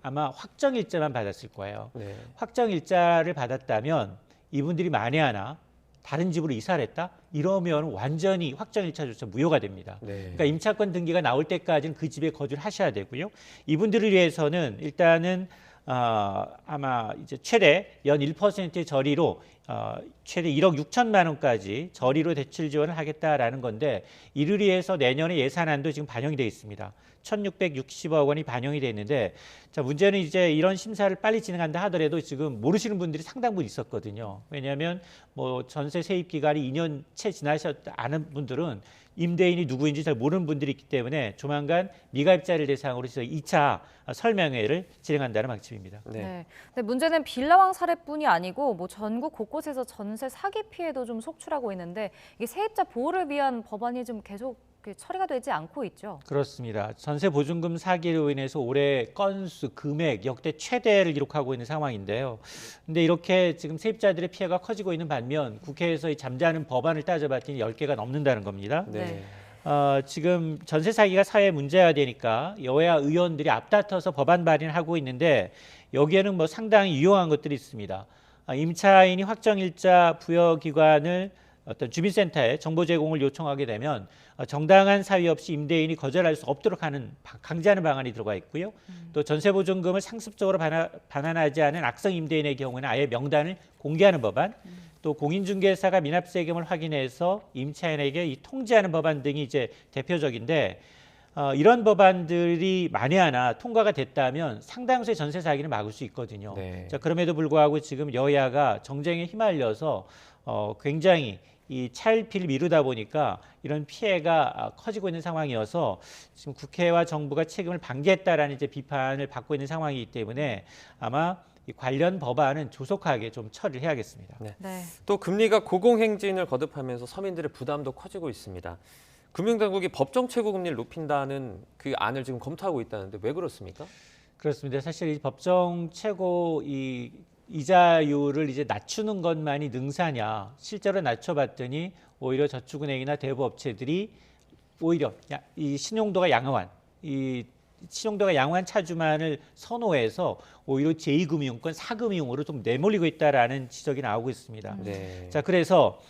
S4: 아마 확정일자만 받았을 거예요.
S1: 네.
S4: 확정일자를 받았다면 이분들이 만에 하나 다른 집으로 이사를 했다? 이러면 완전히 확정일자조차 무효가 됩니다.
S1: 네.
S4: 그러니까 임차권 등기가 나올 때까지는 그 집에 거주를 하셔야 되고요. 이분들을 위해서는 일단은 아마 이제 최대 연 1%의 저리로 최대 1억 6천만 원까지 저리로 대출 지원을 하겠다라는 건데, 이를 위해서 내년에 예산안도 지금 반영이 되어 있습니다. 1,660억 원이 반영이 되어 있는데, 자, 문제는 이제 이런 심사를 빨리 진행한다 하더라도 지금 모르시는 분들이 상당 부분 있었거든요. 왜냐하면 뭐 전세 세입 기간이 2년 채 지나셨지 않은 분들은 임대인이 누구인지 잘 모르는 분들이 있기 때문에 조만간 미가입자를 대상으로 해서 2차 설명회를 진행한다는 방침입니다.
S2: 네. 근데 문제는 빌라왕 사례뿐이 아니고 뭐 전국 곳곳에서 전세 사기 피해도 좀 속출하고 있는데, 이게 세입자 보호를 위한 법안이 좀 계속 처리가 되지 않고 있죠.
S4: 그렇습니다. 전세 보증금 사기로 인해서 올해 건수, 금액 역대 최대를 기록하고 있는 상황인데요. 근데 이렇게 지금 세입자들의 피해가 커지고 있는 반면 국회에서 이 잠자는 법안을 따져봤더니 10개가 넘는다는 겁니다.
S1: 네.
S4: 지금 전세 사기가 사회 문제가 되니까 여야 의원들이 앞다퉈서 법안 발의하고 있는데, 여기에는 뭐 상당히 유용한 것들이 있습니다. 임차인이 확정일자 부여기관을 어떤 주민센터에 정보 제공을 요청하게 되면 정당한 사유 없이 임대인이 거절할 수 없도록 하는 강제하는 방안이 들어가 있고요. 또 전세보증금을 상습적으로 반환하지 않은 악성 임대인의 경우에는 아예 명단을 공개하는 법안, 또 공인중개사가 미납세금을 확인해서 임차인에게 통지하는 법안 등이 이제 대표적인데, 이런 법안들이 만에 하나 통과가 됐다면 상당수의 전세 사기를 막을 수 있거든요.
S1: 네.
S4: 자, 그럼에도 불구하고 지금 여야가 정쟁에 휘말려서 굉장히 이 차일피일 미루다 보니까 이런 피해가 커지고 있는 상황이어서 지금 국회와 정부가 책임을 방기했다라는 이제 비판을 받고 있는 상황이기 때문에 아마 이 관련 법안은 조속하게 좀 처리를 해야겠습니다.
S1: 네.
S2: 네.
S1: 또 금리가 고공행진을 거듭하면서 서민들의 부담도 커지고 있습니다. 금융당국이 법정 최고금리를 높인다는 그 안을 지금 검토하고 있다는데 왜 그렇습니까?
S4: 그렇습니다. 사실 이 법정 최고 이 이자율을 이제 낮추는 것만이 능사냐? 실제로 낮춰봤더니 오히려 저축은행이나 대부업체들이 오히려 이 신용도가 양호한 차주만을 선호해서 오히려 제2금융권, 4금융으로 좀 내몰리고 있다라는 지적이 나오고 있습니다.
S1: 네.
S4: 자, 그래서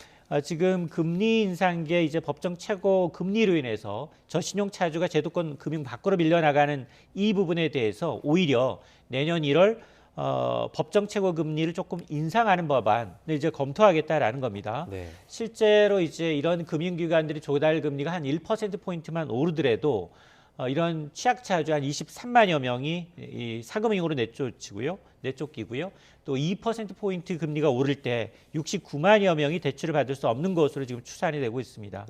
S4: 지금 금리 인상계 이제 법정 최고 금리로 인해서 저신용 차주가 제도권 금융 밖으로 밀려나가는 이 부분에 대해서 오히려 내년 1월 법정 최고 금리를 조금 인상하는 법안을 이제 검토하겠다라는 겁니다.
S1: 네.
S4: 실제로 이제 이런 금융기관들이 조달 금리가 한 1%포인트만 오르더라도 이런 취약차주 한 23만여 명이 이 사금융으로 내쫓기고요. 또 2%포인트 금리가 오를 때 69만여 명이 대출을 받을 수 없는 것으로 지금 추산이 되고 있습니다.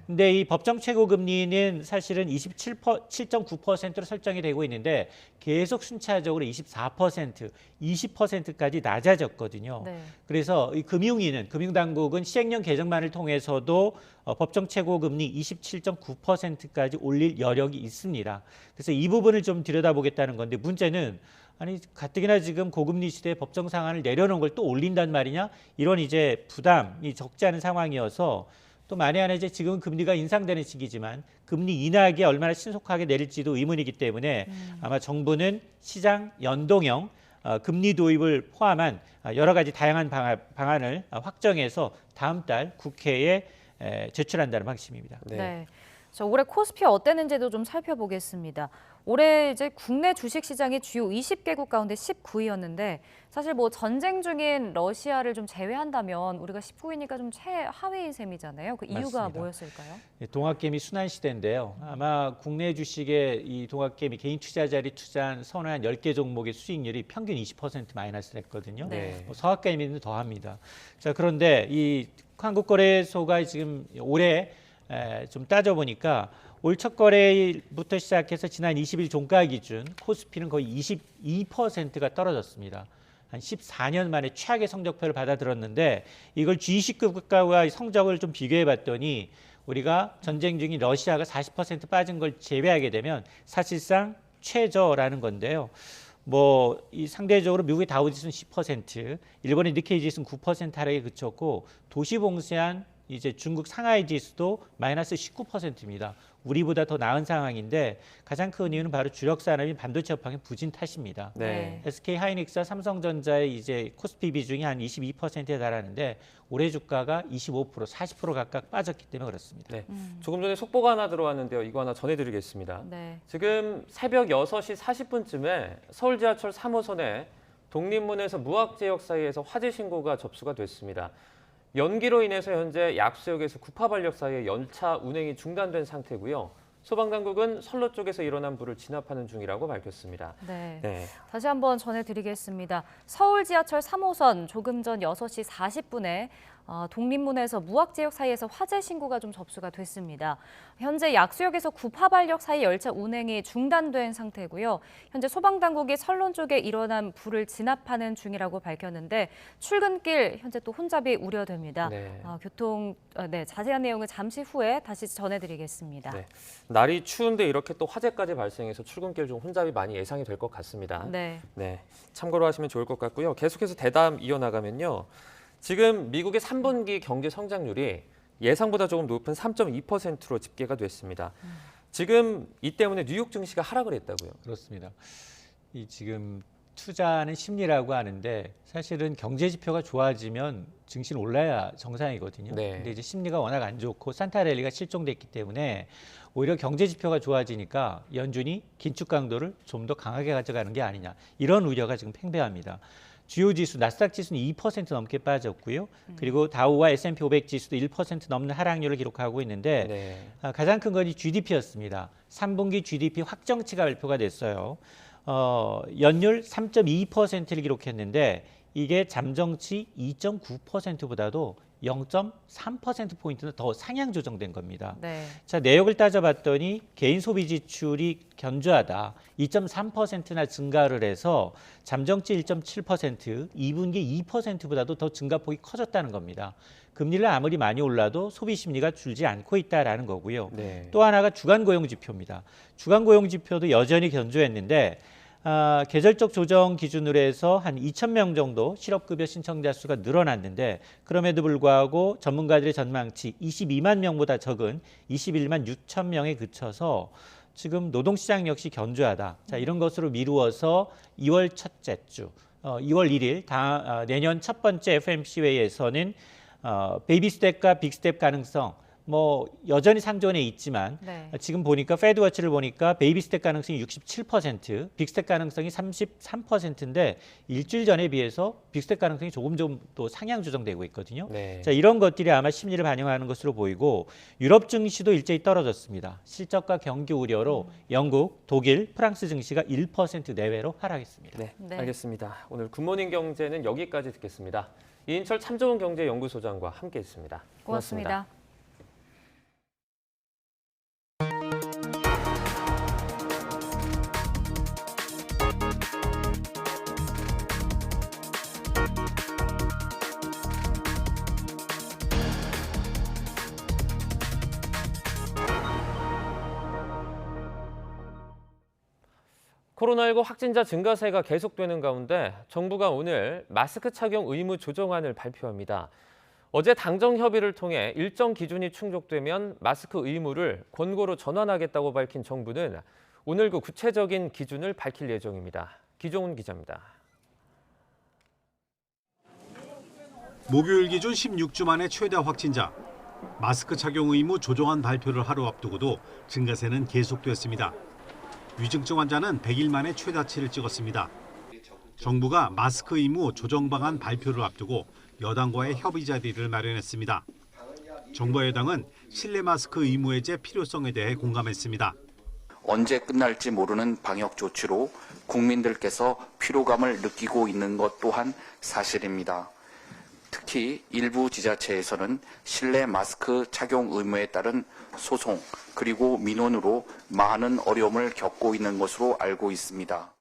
S4: 근데 이 법정 최고 금리는 사실은 7.9%로 설정이 되고 있는데 계속 순차적으로 24%, 20%까지 낮아졌거든요.
S2: 네.
S4: 그래서 이 금융당국은 시행령 개정만을 통해서도 법정 최고 금리 27.9%까지 올릴 여력이 있습니다. 그래서 이 부분을 좀 들여다보겠다는 건데 문제는 아니 가뜩이나 지금 고금리 시대에 법정 상한을 내려놓은 걸 또 올린단 말이냐? 이런 이제 부담이 적지 않은 상황이어서 또 만에 하나 이제 지금 금리가 인상되는 시기지만 금리 인하하게 얼마나 신속하게 내릴지도 의문이기 때문에 아마 정부는 시장 연동형 금리 도입을 포함한 여러 가지 다양한 방안을 확정해서 다음 달 국회에 제출한다는 방침입니다.
S2: 네. 자, 올해 코스피 어땠는지도 좀 살펴보겠습니다. 올해 이제 국내 주식 시장이 주요 20개국 가운데 19위였는데 사실 뭐 전쟁 중인 러시아를 좀 제외한다면 우리가 19위니까 좀 최하위인 셈이잖아요. 그 이유가
S4: 맞습니다.
S2: 뭐였을까요?
S4: 동학개미 순환 시대인데요. 아마 국내 주식의 이 동학개미 개인 투자자들이 투자한 선호한 10개 종목의 수익률이 평균 20% 마이너스를 했거든요.
S1: 네.
S4: 서학개미는 더합니다. 자, 그런데 이 한국거래소가 지금 올해 좀 따져보니까 올 첫 거래일부터 시작해서 지난 20일 종가 기준 코스피는 거의 22%가 떨어졌습니다. 한 14년 만에 최악의 성적표를 받아들었는데 이걸 G20급 국가와 성적을 좀 비교해 봤더니 우리가 전쟁 중인 러시아가 40% 빠진 걸 제외하게 되면 사실상 최저라는 건데요. 뭐 이 상대적으로 미국의 다우지수는 10%, 일본의 니케이 지수는 9% 하락에 그쳤고 도시 봉쇄한 이제 중국 상하이 지수도 마이너스 19%입니다. 우리보다 더 나은 상황인데 가장 큰 이유는 바로 주력 산업인 반도체 업황의 부진 탓입니다.
S1: 네.
S4: SK 하이닉스와 삼성전자의 이제 코스피 비중이 한 22%에 달하는데 올해 주가가 25%, 40% 각각 빠졌기 때문에 그렇습니다.
S1: 네. 조금 전에 속보가 하나 들어왔는데요. 이거 하나 전해드리겠습니다.
S2: 네.
S1: 지금 새벽 6시 40분쯤에 서울 지하철 3호선에 독립문에서 무학지역 사이에서 화재 신고가 접수가 됐습니다. 연기로 인해서 현재 약수역에서 구파발역 사이에 열차 운행이 중단된 상태고요. 소방당국은 선로 쪽에서 일어난 불을 진압하는 중이라고 밝혔습니다.
S2: 네. 다시 한번 전해드리겠습니다. 서울 지하철 3호선 조금 전 6시 40분에 독립문에서 무학지역 사이에서 화재 신고가 좀 접수가 됐습니다. 현재 약수역에서 구파발역 사이 열차 운행이 중단된 상태고요. 현재 소방당국이 선로 쪽에 일어난 불을 진압하는 중이라고 밝혔는데 출근길 현재 또 혼잡이 우려됩니다. 자세한 내용은 잠시 후에 다시 전해드리겠습니다.
S1: 네. 날이 추운데 이렇게 또 화재까지 발생해서 출근길 좀 혼잡이 많이 예상이 될 것 같습니다.
S2: 네.
S1: 참고로 하시면 좋을 것 같고요. 계속해서 대담 이어나가면요. 지금 미국의 3분기 경제 성장률이 예상보다 조금 높은 3.2%로 집계가 됐습니다. 지금 이 때문에 뉴욕 증시가 하락을 했다고요?
S4: 그렇습니다. 이 지금 투자는 심리라고 하는데 사실은 경제 지표가 좋아지면 증시는 올라야 정상이거든요. 근데 이제 심리가 워낙 안 좋고 산타랠리가 실종됐기 때문에 오히려 경제 지표가 좋아지니까 연준이 긴축 강도를 좀 더 강하게 가져가는 게 아니냐 이런 우려가 지금 팽배합니다. 주요 지수 나스닥 지수는 2% 넘게 빠졌고요. 그리고 다우와 S&P 500 지수도 1% 넘는 하락률을 기록하고 있는데 가장 큰 건 이 GDP였습니다. 3분기 GDP 확정치가 발표가 됐어요. 연율 3.2%를 기록했는데 이게 잠정치 2.9%보다도 0.3%포인트는 더 상향 조정된 겁니다.
S2: 네.
S4: 자, 내역을 따져봤더니 개인 소비 지출이 견조하다. 2.3%나 증가를 해서 잠정치 1.7%, 2분기 2%보다도 더 증가폭이 커졌다는 겁니다. 금리를 아무리 많이 올라도 소비 심리가 줄지 않고 있다라는 거고요.
S1: 네.
S4: 또 하나가 주간 고용 지표입니다. 주간 고용 지표도 여전히 견조했는데 계절적 조정 기준으로 해서 한 2,000명 정도 실업급여 신청자 수가 늘어났는데 그럼에도 불구하고 전문가들의 전망치 22만 명보다 적은 21만 6천 명에 그쳐서 지금 노동시장 역시 견조하다. 자, 이런 것으로 미루어서 2월 첫째 주, 2월 1일 내년 첫 번째 FOMC 회의에서는 베이비 스텝과 빅 스텝 가능성 뭐 여전히 상존해 있지만 지금 보니까 페드워치를 보니까 베이비 스텝 가능성이 67%, 빅 스텝 가능성이 33%인데 일주일 전에 비해서 빅 스텝 가능성이 조금 또 상향 조정되고 있거든요. 자, 이런 것들이 아마 심리를 반영하는 것으로 보이고 유럽 증시도 일제히 떨어졌습니다. 실적과 경기 우려로 영국, 독일, 프랑스 증시가 1% 내외로 하락했습니다.
S1: 네, 알겠습니다. 오늘 굿모닝 경제는 여기까지 듣겠습니다. 이인철 참 좋은 경제연구소장과 함께했습니다.
S2: 고맙습니다.
S1: 코로나19 확진자 증가세가 계속되는 가운데 정부가 오늘 마스크 착용 의무 조정안을 발표합니다. 어제 당정 협의를 통해 일정 기준이 충족되면 마스크 의무를 권고로 전환하겠다고 밝힌 정부는 오늘 그 구체적인 기준을 밝힐 예정입니다. 기종훈 기자입니다.
S5: 목요일 기준 16주 만에 최다 확진자. 마스크 착용 의무 조정안 발표를 하루 앞두고도 증가세는 계속됐습니다. 위중증 환자는 100일 만에 최다치를 찍었습니다. 정부가 마스크 의무 조정 방안 발표를 앞두고 여당과의 협의 자리를 마련했습니다. 정부 여당은 실내 마스크 의무 해제 필요성에 대해 공감했습니다.
S7: 언제 끝날지 모르는 방역 조치로 국민들께서 피로감을 느끼고 있는 것 또한 사실입니다. 특히 일부 지자체에서는 실내 마스크 착용 의무에 따른 소송 그리고 민원으로 많은 어려움을 겪고 있는 것으로 알고 있습니다.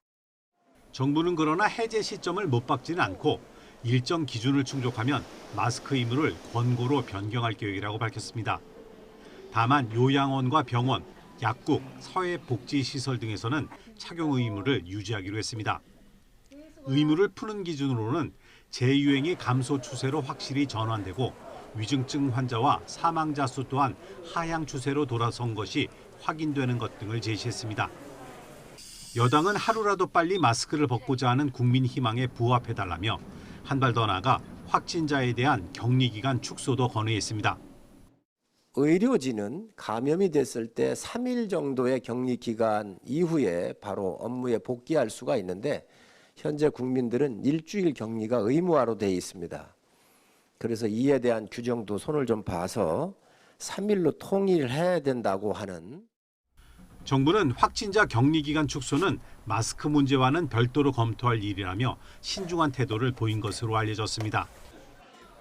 S5: 정부는 그러나 해제 시점을 못 박지는 않고 일정 기준을 충족하면 마스크 의무를 권고로 변경할 계획이라고 밝혔습니다. 다만 요양원과 병원, 약국, 사회복지시설 등에서는 착용 의무를 유지하기로 했습니다. 의무를 푸는 기준으로는 재유행이 감소 추세로 확실히 전환되고 위중증 환자와 사망자 수 또한 하향 추세로 돌아선 것이 확인되는 것 등을 제시했습니다. 여당은 하루라도 빨리 마스크를 벗고자 하는 국민 희망에 부합해달라며 한 발 더 나아가 확진자에 대한 격리기간 축소도 건의했습니다.
S9: 의료진은 감염이 됐을 때 3일 정도의 격리 기간 이후에 바로 업무에 복귀할 수가 있는데 현재 국민들은 일주일 격리가 의무화로 되어 있습니다. 그래서 이에 대한 규정도 손을 좀 봐서 3일로 통일해야 된다고 하는.
S5: 정부는 확진자 격리기간 축소는 마스크 문제와는 별도로 검토할 일이라며 신중한 태도를 보인 것으로 알려졌습니다.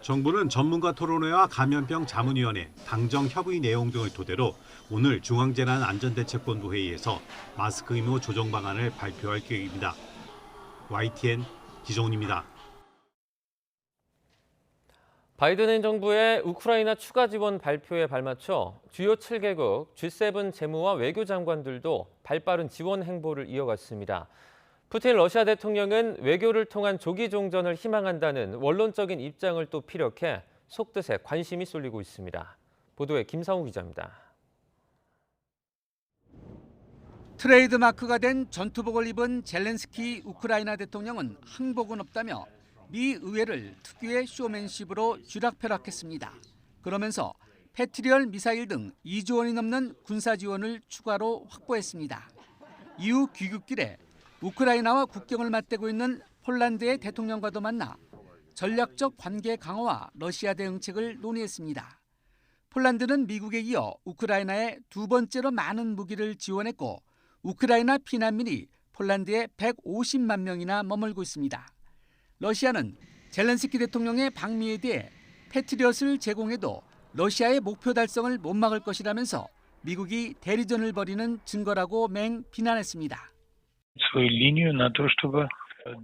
S5: 정부는 전문가 토론회와 감염병 자문위원회, 당정 협의 내용 등을 토대로 오늘 중앙재난안전대책본부 회의에서 마스크 의무 조정 방안을 발표할 계획입니다. YTN 기종훈입니다.
S1: 바이든 행정부의 우크라이나 추가 지원 발표에 발맞춰 주요 7개국 G7 재무와 외교 장관들도 발빠른 지원 행보를 이어갔습니다. 푸틴 러시아 대통령은 외교를 통한 조기 종전을 희망한다는 원론적인 입장을 또 피력해 속뜻에 관심이 쏠리고 있습니다. 보도에 김상우 기자입니다.
S10: 트레이드 마크가 된 전투복을 입은 젤렌스키 우크라이나 대통령은 항복은 없다며 미 의회를 특유의 쇼맨십으로 쥐락펴락했습니다. 그러면서 패트리얼 미사일 등 2조 원이 넘는 군사 지원을 추가로 확보했습니다. 이후 귀국길에 우크라이나와 국경을 맞대고 있는 폴란드의 대통령과도 만나 전략적 관계 강화와 러시아 대응책을 논의했습니다. 폴란드는 미국에 이어 우크라이나에 두 번째로 많은 무기를 지원했고 우크라이나 피난민이 폴란드에 150만 명이나 머물고 있습니다. 러시아는 젤렌스키 대통령의 방미에 대해 패트리엇을 제공해도 러시아의 목표 달성을 못 막을 것이라면서 미국이 대리전을 벌이는 증거라고 맹 비난했습니다.
S8: Свою линию на то, чтобы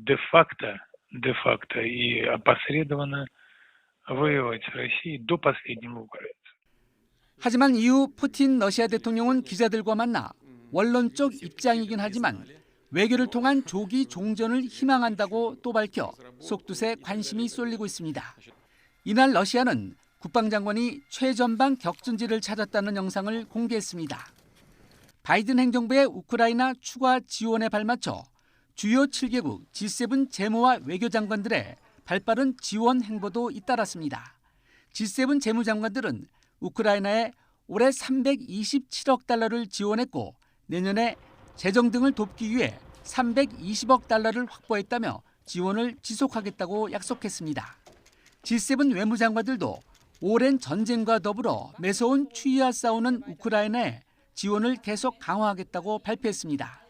S8: де-факто и опосредованно воевать с Россией до последнего украинца.
S10: 하지만 이후 푸틴 러시아 대통령은 기자들과 만나 원론적 입장이긴 하지만 외교를 통한 조기 종전을 희망한다고 또 밝혀 속뜻에 관심이 쏠리고 있습니다. 이날 러시아는 국방장관이 최전방 격전지를 찾았다는 영상을 공개했습니다. 바이든 행정부의 우크라이나 추가 지원에 발맞춰 주요 7개국 G7 재무와 외교장관들의 발빠른 지원 행보도 잇따랐습니다. G7 재무장관들은 우크라이나에 올해 327억 달러를 지원했고 내년에 재정 등을 돕기 위해 320억 달러를 확보했다며 지원을 지속하겠다고 약속했습니다. G7 외무장관들도 오랜 전쟁과 더불어 매서운 추위와 싸우는 우크라이나에 지원을 계속 강화하겠다고 발표했습니다.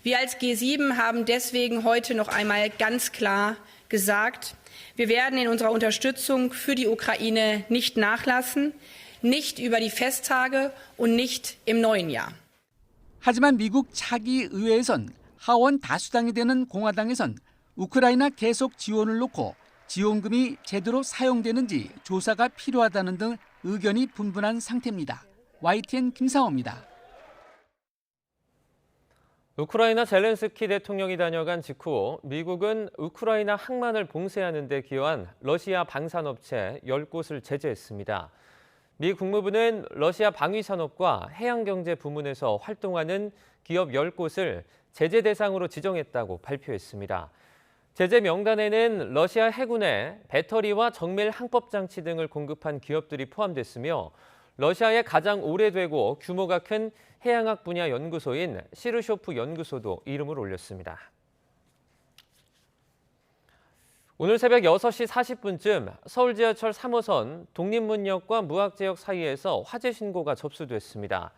S11: Wir als G7 haben deswegen heute noch einmal ganz klar gesagt, wir werden in unserer Unterstützung für die Ukraine nicht nachlassen, nicht über die Festtage und nicht im neuen Jahr.
S10: 하지만 미국 차기 의회에선 하원 다수당이 되는 공화당에선 우크라이나 계속 지원을 놓고 지원금이 제대로 사용되는지 조사가 필요하다는 등 의견이 분분한 상태입니다. YTN 김상호입니다.
S1: 우크라이나 젤렌스키 대통령이 다녀간 직후 미국은 우크라이나 항만을 봉쇄하는 데 기여한 러시아 방산업체 10곳을 제재했습니다. 미 국무부는 러시아 방위산업과 해양경제 부문에서 활동하는 기업 10곳을 제재 대상으로 지정했다고 발표했습니다. 제재 명단에는 러시아 해군에 배터리와 정밀 항법장치 등을 공급한 기업들이 포함됐으며 러시아의 가장 오래되고 규모가 큰 해양학 분야 연구소인 시르쇼프 연구소도 이름을 올렸습니다. 오늘 새벽 6시 40분쯤 서울 지하철 3호선 독립문역과 무학지역 사이에서 화재 신고가 접수됐습니다.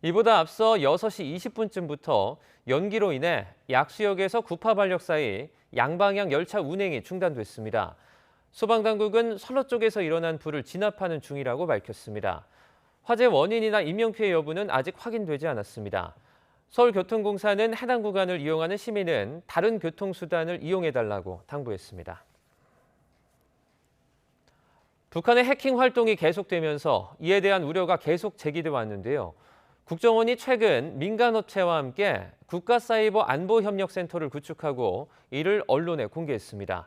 S1: 이보다 앞서 6시 20분쯤부터 연기로 인해 약수역에서 구파발역 사이 양방향 열차 운행이 중단됐습니다. 소방당국은 선로 쪽에서 일어난 불을 진압하는 중이라고 밝혔습니다. 화재 원인이나 인명피해 여부는 아직 확인되지 않았습니다. 서울교통공사는 해당 구간을 이용하는 시민은 다른 교통수단을 이용해달라고 당부했습니다. 북한의 해킹 활동이 계속되면서 이에 대한 우려가 계속 제기돼 왔는데요. 국정원이 최근 민간업체와 함께 국가사이버안보협력센터를 구축하고 이를 언론에 공개했습니다.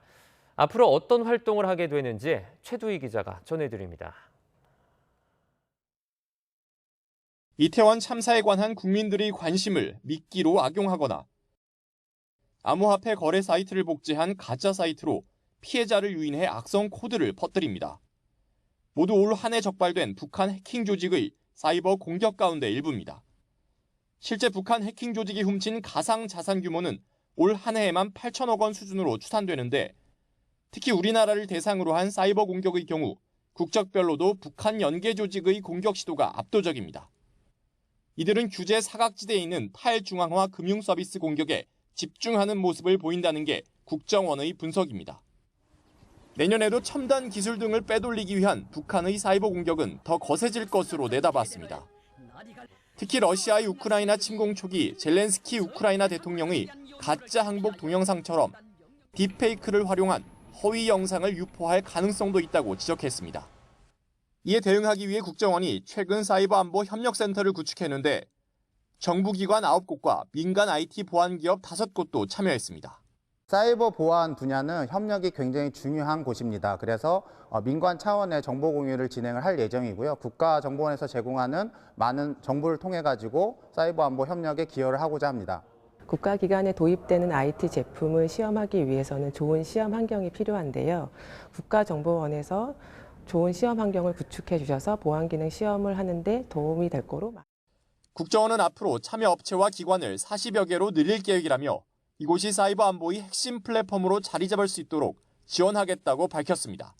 S1: 앞으로 어떤 활동을 하게 되는지 최두희 기자가 전해드립니다.
S13: 이태원 참사에 관한 국민들의 관심을 미끼로 악용하거나 암호화폐 거래 사이트를 복제한 가짜 사이트로 피해자를 유인해 악성 코드를 퍼뜨립니다. 모두 올 한 해 적발된 북한 해킹 조직의 사이버 공격 가운데 일부입니다. 실제 북한 해킹 조직이 훔친 가상 자산 규모는 올 한 해에만 8천억 원 수준으로 추산되는데 특히 우리나라를 대상으로 한 사이버 공격의 경우 국적별로도 북한 연계 조직의 공격 시도가 압도적입니다. 이들은 규제 사각지대에 있는 탈중앙화 금융 서비스 공격에 집중하는 모습을 보인다는 게 국정원의 분석입니다. 내년에도 첨단 기술 등을 빼돌리기 위한 북한의 사이버 공격은 더 거세질 것으로 내다봤습니다. 특히 러시아의 우크라이나 침공 초기 젤렌스키 우크라이나 대통령의 가짜 항복 동영상처럼 딥페이크를 활용한 허위 영상을 유포할 가능성도 있다고 지적했습니다. 이에 대응하기 위해 국정원이 최근 사이버 안보 협력센터를 구축했는데 정부기관 9곳과 민간 IT 보안기업 5곳도 참여했습니다.
S15: 사이버 보안 분야는 협력이 굉장히 중요한 곳입니다. 그래서 민관 차원의 정보 공유를 진행을 할 예정이고요. 국가정보원에서 제공하는 많은 정보를 통해 가지고 사이버 안보 협력에 기여를 하고자 합니다.
S22: 국가기관에 도입되는 IT 제품을 시험하기 위해서는 좋은 시험 환경이 필요한데요. 국가정보원에서 좋은 시험 환경을 구축해 주셔서 보안 기능 시험을 하는데 도움이 될 거로.
S13: 국정원은 앞으로 참여 업체와 기관을 40여 개로 늘릴 계획이라며 이곳이 사이버 안보의 핵심 플랫폼으로 자리 잡을 수 있도록 지원하겠다고 밝혔습니다.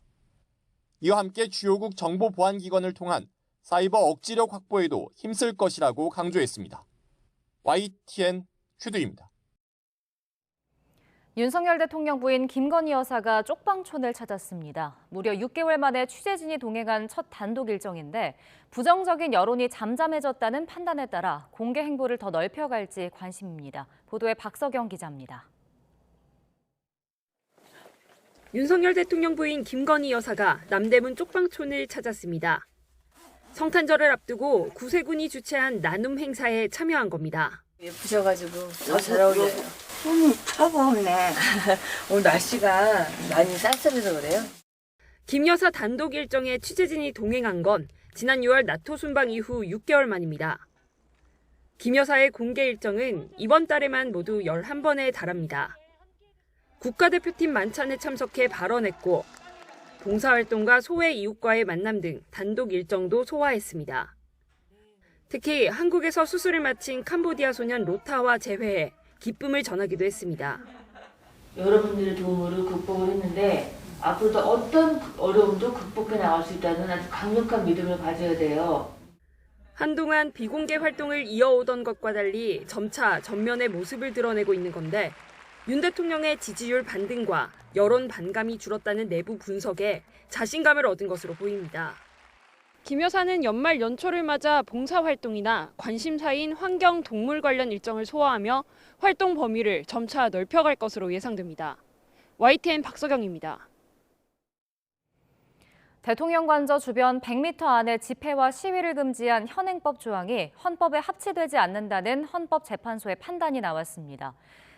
S13: 이와 함께 주요국 정보보안기관을 통한 사이버 억지력 확보에도 힘쓸 것이라고 강조했습니다. YTN 최두입니다.
S2: 윤석열 대통령 부인 김건희 여사가 쪽방촌을 찾았습니다. 무려 6개월 만에 취재진이 동행한 첫 단독 일정인데 부정적인 여론이 잠잠해졌다는 판단에 따라 공개 행보를 더 넓혀갈지 관심입니다. 보도에 박서경 기자입니다.
S12: 윤석열 대통령 부인 김건희 여사가 남대문 쪽방촌을 찾았습니다. 성탄절을 앞두고 구세군이 주최한 나눔 행사에 참여한 겁니다.
S16: 예쁘셔가지고 더 잘 어울려요. 차가웠네. 오늘 날씨가 많이 쌀쌀해서 그래요.
S12: 김 여사 단독 일정에 취재진이 동행한 건 지난 6월 나토 순방 이후 6개월 만입니다. 김 여사의 공개 일정은 이번 달에만 모두 11번에 달합니다. 국가대표팀 만찬에 참석해 발언했고 봉사활동과 소외 이웃과의 만남 등 단독 일정도 소화했습니다. 특히 한국에서 수술을 마친 캄보디아 소년 로타와 재회에 기쁨을 전하기도 했습니다.
S16: 여러분들의 도움으로 극복을 했는데 앞으로도 어떤 어려움도 극복해 나갈 수 있다는 아주 강력한 믿음을 가져야 돼요.
S12: 한동안 비공개 활동을 이어오던 것과 달리 점차 전면의 모습을 드러내고 있는 건데 윤 대통령의 지지율 반등과 여론 반감이 줄었다는 내부 분석에 자신감을 얻은 것으로 보입니다. 김 여사는 연말 연초를 맞아 봉사활동이나 관심사인 환경, 동물 관련 일정을 소화하며 활동 범위를 점차 넓혀갈 것으로 예상됩니다. YTN 박서경입니다.
S2: 대통령 관저 주변 100m 안에 집회와 시위를 금지한 현행법 조항이 헌법에 합치되지 않는다는 헌법재판소의 판단이 나왔습니다.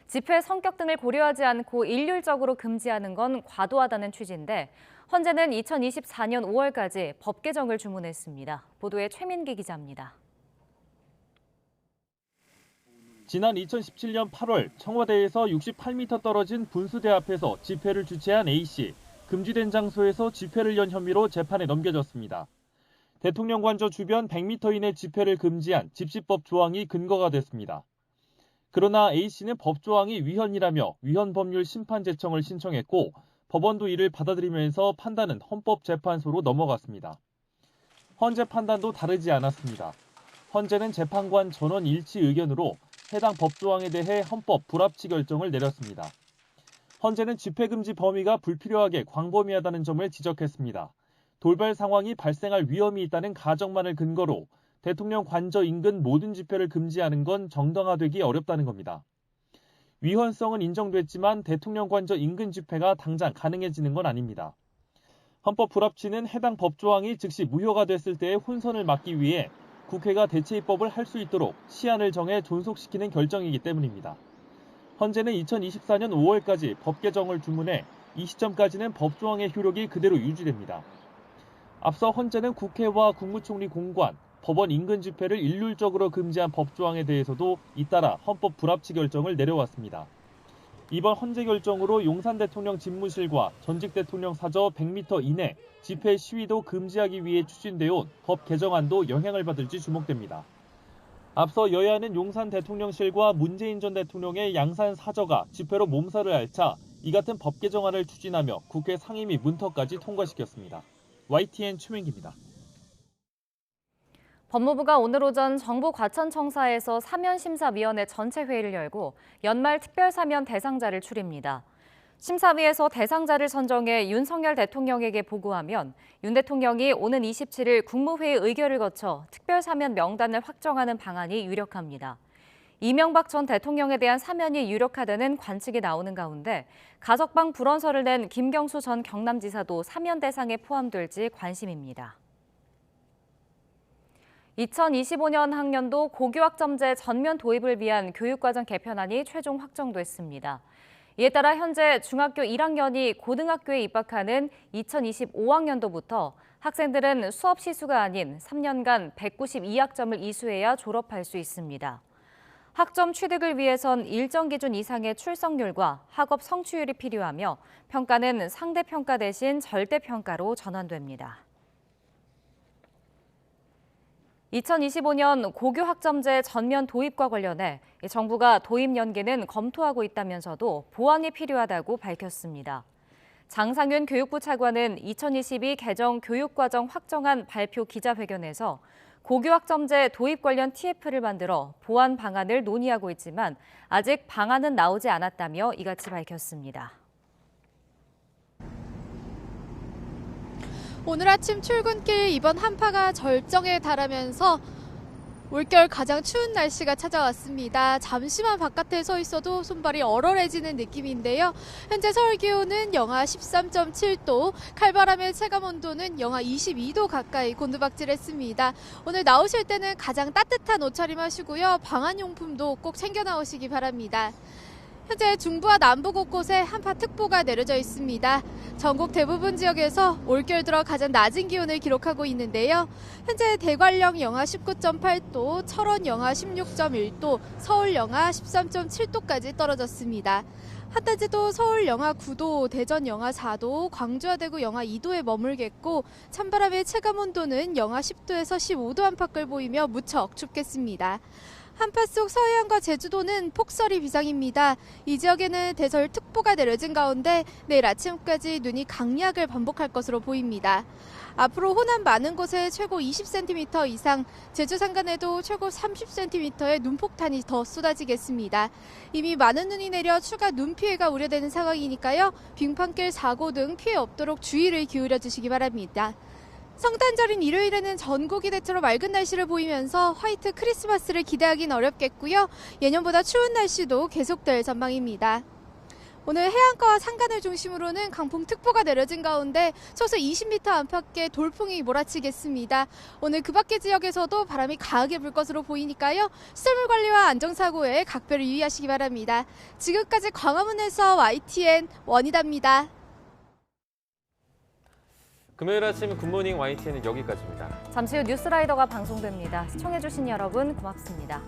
S2: 집회 성격 등을 고려하지 않고 일률적으로 금지하는 건 과도하다는 취지인데 헌재는 2024년 5월까지 법 개정을 주문했습니다. 보도에 최민기 기자입니다.
S21: 지난 2017년 8월 청와대에서 68m 떨어진 분수대 앞에서 집회를 주최한 A씨. 금지된 장소에서 집회를 연 혐의로 재판에 넘겨졌습니다. 대통령 관저 주변 100m 이내 집회를 금지한 집시법 조항이 근거가 됐습니다. 그러나 A씨는 법 조항이 위헌이라며 위헌 법률 심판 제청을 신청했고 법원도 이를 받아들이면서 판단은 헌법재판소로 넘어갔습니다. 헌재 판단도 다르지 않았습니다. 헌재는 재판관 전원 일치 의견으로 해당 법 조항에 대해 헌법 불합치 결정을 내렸습니다. 헌재는 집회 금지 범위가 불필요하게 광범위하다는 점을 지적했습니다. 돌발 상황이 발생할 위험이 있다는 가정만을 근거로 대통령 관저 인근 모든 집회를 금지하는 건 정당화되기 어렵다는 겁니다. 위헌성은 인정됐지만 대통령 관저 인근 집회가 당장 가능해지는 건 아닙니다. 헌법 불합치는 해당 법 조항이 즉시 무효가 됐을 때의 혼선을 막기 위해 국회가 대체 입법을 할 수 있도록 시한을 정해 존속시키는 결정이기 때문입니다. 헌재는 2024년 5월까지 법 개정을 주문해 이 시점까지는 법 조항의 효력이 그대로 유지됩니다. 앞서 헌재는 국회와 국무총리 공관, 법원 인근 집회를 일률적으로 금지한 법 조항에 대해서도 잇따라 헌법 불합치 결정을 내려왔습니다. 이번 헌재 결정으로 용산 대통령 집무실과 전직 대통령 사저 100m 이내 집회 시위도 금지하기 위해 추진되어 온 법 개정안도 영향을 받을지 주목됩니다. 앞서 여야는 용산 대통령실과 문재인 전 대통령의 양산 사저가 집회로 몸살을 앓자 이 같은 법 개정안을 추진하며 국회 상임위 문턱까지 통과시켰습니다. YTN 최민기입니다.
S2: 법무부가 오늘 오전 정부 과천청사에서 사면심사위원회 전체 회의를 열고 연말 특별사면 대상자를 추립니다. 심사위에서 대상자를 선정해 윤석열 대통령에게 보고하면 윤 대통령이 오는 27일 국무회의 의결을 거쳐 특별사면 명단을 확정하는 방안이 유력합니다. 이명박 전 대통령에 대한 사면이 유력하다는 관측이 나오는 가운데 가석방 불언서를 낸 김경수 전 경남지사도 사면 대상에 포함될지 관심입니다. 2025년 학년도 고교학점제 전면 도입을 위한 교육과정 개편안이 최종 확정됐습니다. 이에 따라 현재 중학교 1학년이 고등학교에 입학하는 2025학년도부터 학생들은 수업 시수가 아닌 3년간 192학점을 이수해야 졸업할 수 있습니다. 학점 취득을 위해선 일정 기준 이상의 출석률과 학업 성취율이 필요하며 평가는 상대평가 대신 절대평가로 전환됩니다. 2025년 고교 학점제 전면 도입과 관련해 정부가 도입 연계는 검토하고 있다면서도 보완이 필요하다고 밝혔습니다. 장상윤 교육부 차관은 2022 개정 교육과정 확정안 발표 기자회견에서 고교 학점제 도입 관련 TF를 만들어 보완 방안을 논의하고 있지만 아직 방안은 나오지 않았다며 이같이 밝혔습니다.
S14: 오늘 아침 출근길 이번 한파가 절정에 달하면서 올겨울 가장 추운 날씨가 찾아왔습니다. 잠시만 바깥에 서 있어도 손발이 얼얼해지는 느낌인데요. 현재 서울 기온은 영하 13.7도, 칼바람의 체감온도는 영하 22도 가까이 곤두박질했습니다. 오늘 나오실 때는 가장 따뜻한 옷차림 하시고요. 방한용품도 꼭 챙겨 나오시기 바랍니다. 현재 중부와 남부 곳곳에 한파특보가 내려져 있습니다. 전국 대부분 지역에서 올겨울 들어 가장 낮은 기온을 기록하고 있는데요. 현재 대관령 영하 19.8도, 철원 영하 16.1도, 서울 영하 13.7도까지 떨어졌습니다. 한낮에도 서울 영하 9도, 대전 영하 4도, 광주와 대구 영하 2도에 머물겠고 찬바람의 체감온도는 영하 10도에서 15도 안팎을 보이며 무척 춥겠습니다. 한파 속 서해안과 제주도는 폭설이 비상입니다. 이 지역에는 대설특보가 내려진 가운데 내일 아침까지 눈이 강약을 반복할 것으로 보입니다. 앞으로 호남 많은 곳에 최고 20cm 이상, 제주 산간에도 최고 30cm의 눈폭탄이 더 쏟아지겠습니다. 이미 많은 눈이 내려 추가 눈 피해가 우려되는 상황이니까요. 빙판길 사고 등 피해 없도록 주의를 기울여 주시기 바랍니다. 성탄절인 일요일에는 전국이 대체로 맑은 날씨를 보이면서 화이트 크리스마스를 기대하긴 어렵겠고요. 예년보다 추운 날씨도 계속될 전망입니다. 오늘 해안가와 산간을 중심으로는 강풍특보가 내려진 가운데 초속 20m 안팎의 돌풍이 몰아치겠습니다. 오늘 그 밖의 지역에서도 바람이 강하게 불 것으로 보이니까요. 시설물 관리와 안전사고에 각별히 유의하시기 바랍니다. 지금까지 광화문에서 YTN 원희다입니다.
S1: 금요일 아침 굿모닝 YTN은 여기까지입니다.
S2: 잠시 후 뉴스라이더가 방송됩니다. 시청해주신 여러분 고맙습니다.